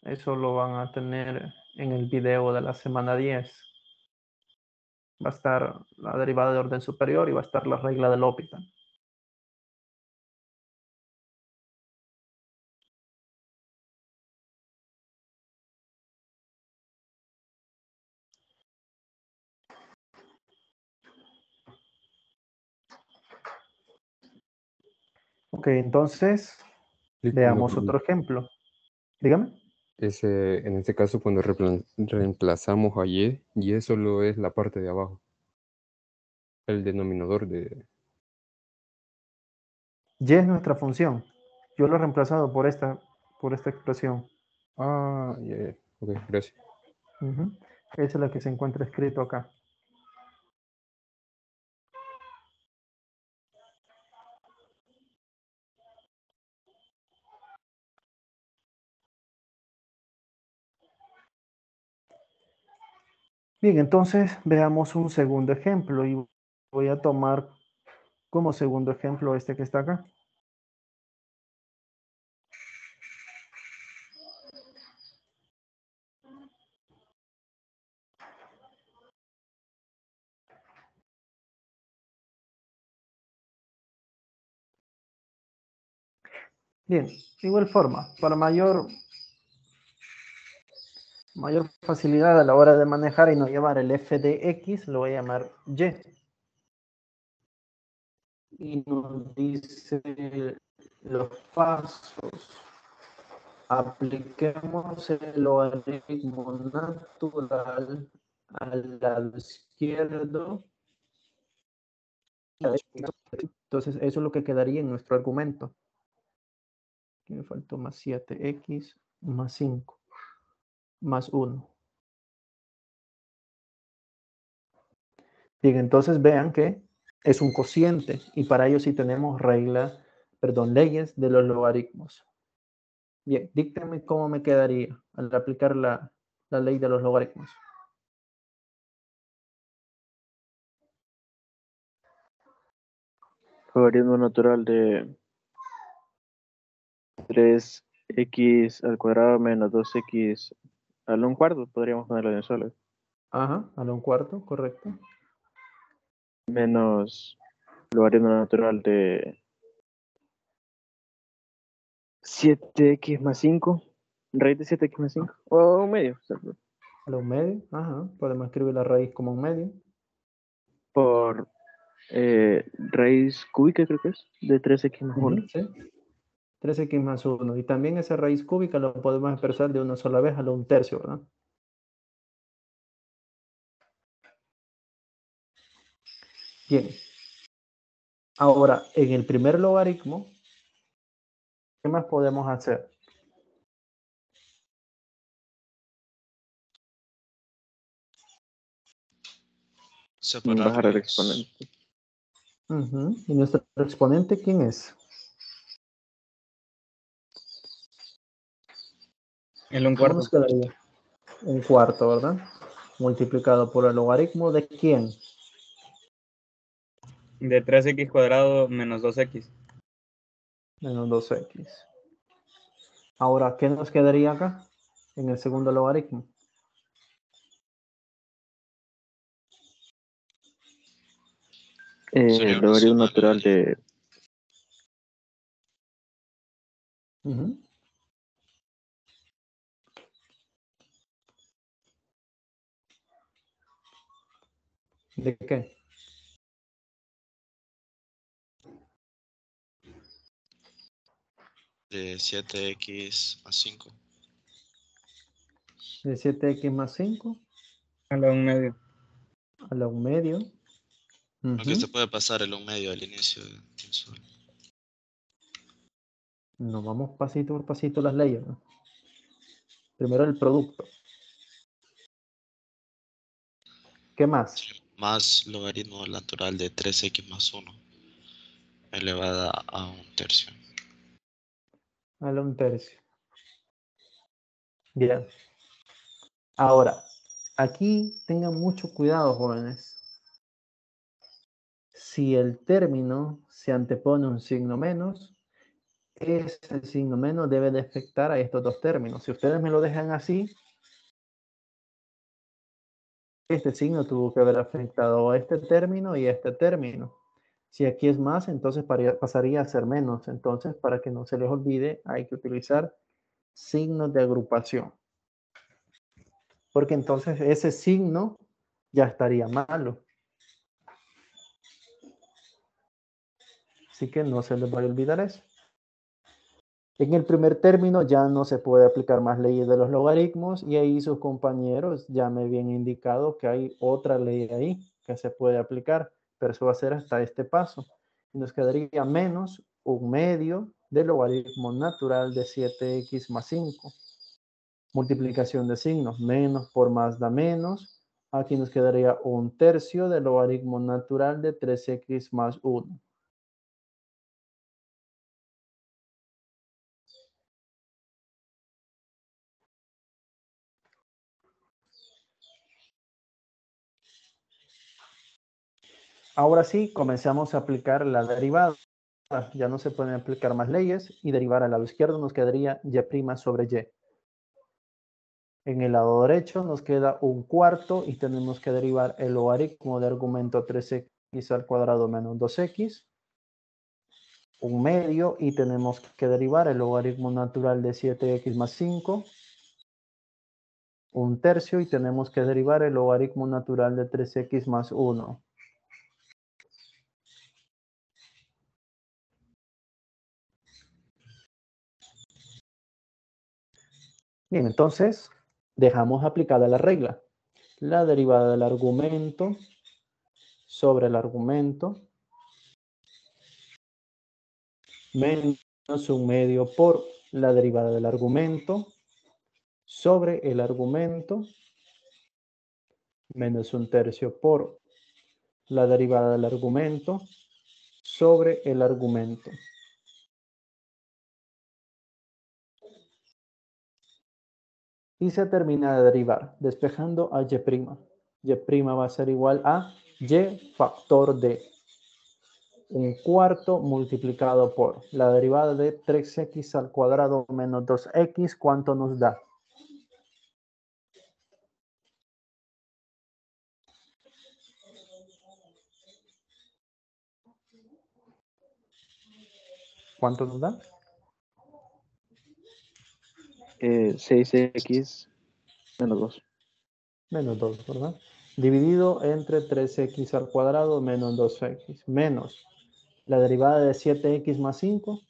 Eso lo van a tener en el video de la semana 10. Va a estar la derivada de orden superior y va a estar la regla del L'Hopital. Ok, entonces Sí, veamos otro ejemplo. Dígame. en este caso, cuando reemplazamos a y solo es la parte de abajo, el denominador de... Y es nuestra función. Yo lo he reemplazado por esta expresión. Ah, ya. Ok, gracias. Esa es la que se encuentra escrito acá. Bien, entonces veamos un segundo ejemplo y voy a tomar como segundo ejemplo este que está acá. Bien, de igual forma, para mayor facilidad a la hora de manejar y no llevar el f de x, lo voy a llamar y. Y nos dice los pasos. Apliquemos el logaritmo natural al lado izquierdo. Entonces, eso es lo que quedaría en nuestro argumento. Aquí me faltó más 7x más 5 más 1. Bien, entonces vean que es un cociente y para ello sí tenemos leyes de los logaritmos. Bien, dígame cómo me quedaría al aplicar la ley de los logaritmos. Logaritmo natural de 3x al cuadrado menos 2x al un cuarto, podríamos ponerlo en solo. Ajá, a un cuarto, correcto. Menos logaritmo natural de 7x más 5, raíz de 7x más 5, o un medio, A un medio, ajá, podemos escribir la raíz como un medio. por raíz cúbica, creo que es, de 3x más 1. Sí. 3x más 1. Y también esa raíz cúbica lo podemos expresar de una sola vez a lo un tercio, ¿verdad? Bien. Ahora, en el primer logaritmo, ¿qué más podemos hacer? Bajar el exponente. ¿Y nuestro exponente quién es? El un ¿Cómo cuarto. nos quedaría? Un cuarto, ¿verdad? Multiplicado por el logaritmo de quién? De 3x cuadrado menos 2x. Menos 2x. Ahora, ¿qué nos quedaría acá? En el segundo logaritmo. Sería El una logaritmo suma natural de ¿De qué? de 7x más 5. De 7x más 5 A la 1/2. a la 1/2. Aunque se puede pasar el 1/2 al inicio de un solo. Nos vamos pasito por pasito las leyes, ¿no? Primero el producto. ¿Qué más? Más logaritmo natural de 3x más 1 elevada a 1/3. A la 1/3. Bien. Ahora, aquí tengan mucho cuidado, jóvenes. Si el término se antepone un signo menos, ese signo menos debe de afectar a estos dos términos. Si ustedes me lo dejan así, este signo tuvo que haber afectado a este término y a este término. Si aquí es más, entonces pasaría a ser menos. Entonces, para que no se les olvide, hay que utilizar signos de agrupación. Porque entonces ese signo ya estaría malo. Así que no se les vaya a olvidar eso. En el primer término ya no se puede aplicar más leyes de los logaritmos y ahí sus compañeros ya me habían indicado que hay otra ley ahí que se puede aplicar, pero eso va a ser hasta este paso. Y nos quedaría menos 1/2 del logaritmo natural de 7x más 5. Multiplicación de signos, menos por más da menos. Aquí nos quedaría 1/3 del logaritmo natural de 3x más 1. Ahora sí, comenzamos a aplicar la derivada. Ya no se pueden aplicar más leyes y derivar al lado izquierdo nos quedaría y' sobre y. En el lado derecho nos queda 1/4 y tenemos que derivar el logaritmo de argumento 3x al cuadrado menos 2x. 1/2 y tenemos que derivar el logaritmo natural de 7x más 5. 1/3 y tenemos que derivar el logaritmo natural de 3x más 1. Bien, entonces dejamos aplicada la regla. La derivada del argumento sobre el argumento menos 1/2 por la derivada del argumento sobre el argumento menos 1/3 por la derivada del argumento sobre el argumento. Y se termina de derivar, despejando a y'. Y' va a ser igual a y factor de 1/4 multiplicado por la derivada de 3x al cuadrado menos 2x, ¿cuánto nos da? ¿Cuánto nos da? 6x menos 2. Menos 2, ¿verdad? Dividido entre 3x al cuadrado menos 2x, menos la derivada de 7x más 5.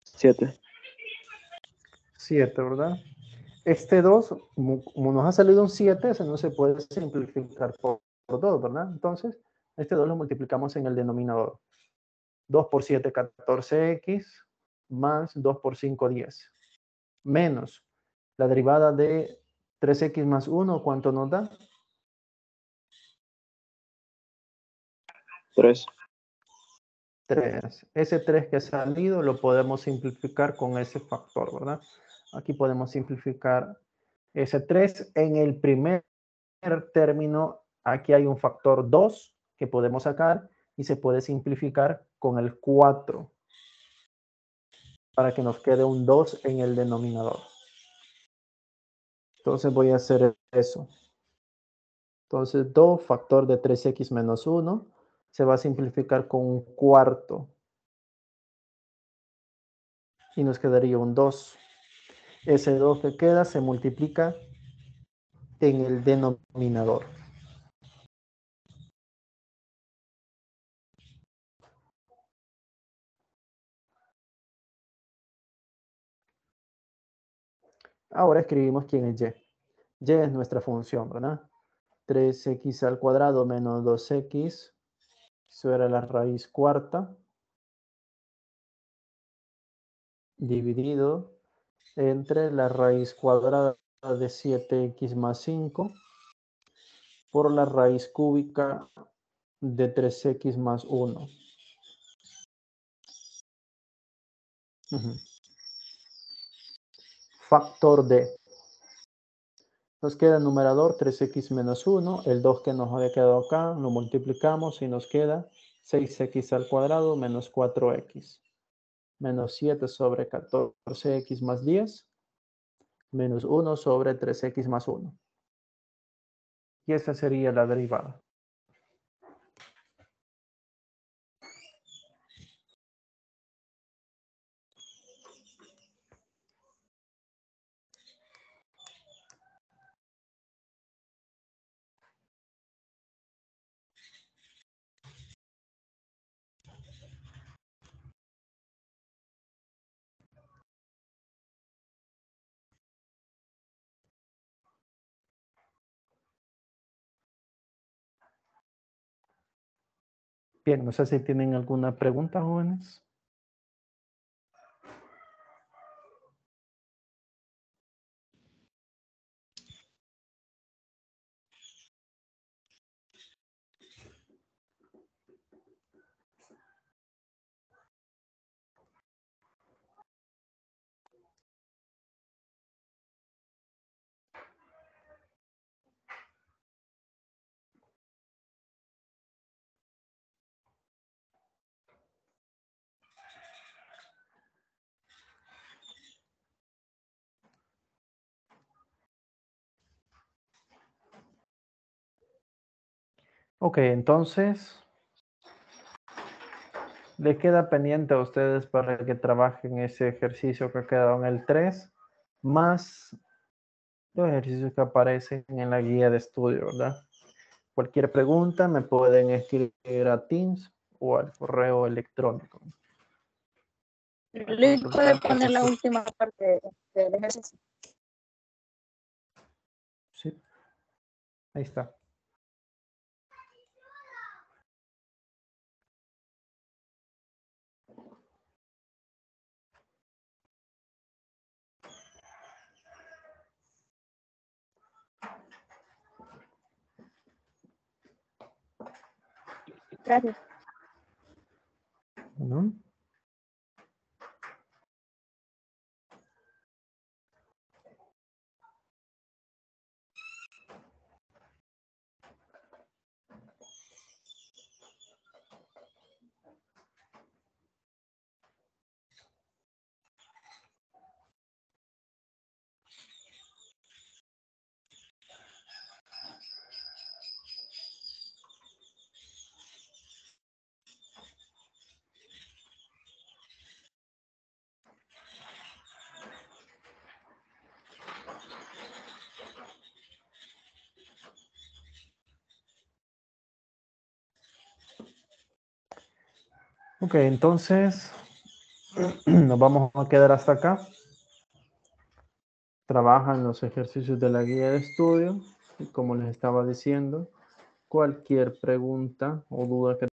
¿7? 7, ¿verdad? Este 2, como nos ha salido un 7, ese no se puede simplificar por 2, ¿verdad? Entonces, este 2 lo multiplicamos en el denominador. 2 por 7, 14x, más 2 por 5, 10. Menos la derivada de 3x más 1, ¿cuánto nos da? 3. 3. Ese 3 que ha salido lo podemos simplificar con ese factor, ¿verdad? Aquí podemos simplificar ese 3. En el primer término, aquí hay un factor 2 que podemos sacar y se puede simplificar con el 4 para que nos quede un 2 en el denominador. Entonces voy a hacer eso. Entonces 2 factor de 3x menos 1 se va a simplificar con un 4. Y nos quedaría un 2. Ese 2 que queda se multiplica en el denominador. Ahora escribimos quién es y. Y es nuestra función, ¿verdad? 3x al cuadrado menos 2x sobre la raíz cuarta dividido entre la raíz cuadrada de 7x más 5 por la raíz cúbica de 3x más 1. Factor de. Nos queda el numerador 3x menos 1, el 2 que nos había quedado acá, lo multiplicamos y nos queda 6x al cuadrado menos 4x. Menos 7 sobre 14x más 10, menos 1 sobre 3x más 1. Y esa sería la derivada. Bien, no sé si tienen alguna pregunta, jóvenes. Ok, entonces, les queda pendiente a ustedes para que trabajen ese ejercicio que ha quedado en el 3, más los ejercicios que aparecen en la guía de estudio, ¿verdad? Cualquier pregunta me pueden escribir a Teams o al correo electrónico. Luis puede poner la última parte del ejercicio. Sí, ahí está. Gracias. ¿No? Ok, entonces nos vamos a quedar hasta acá. Trabajan los ejercicios de la guía de estudio y como les estaba diciendo, cualquier pregunta o duda que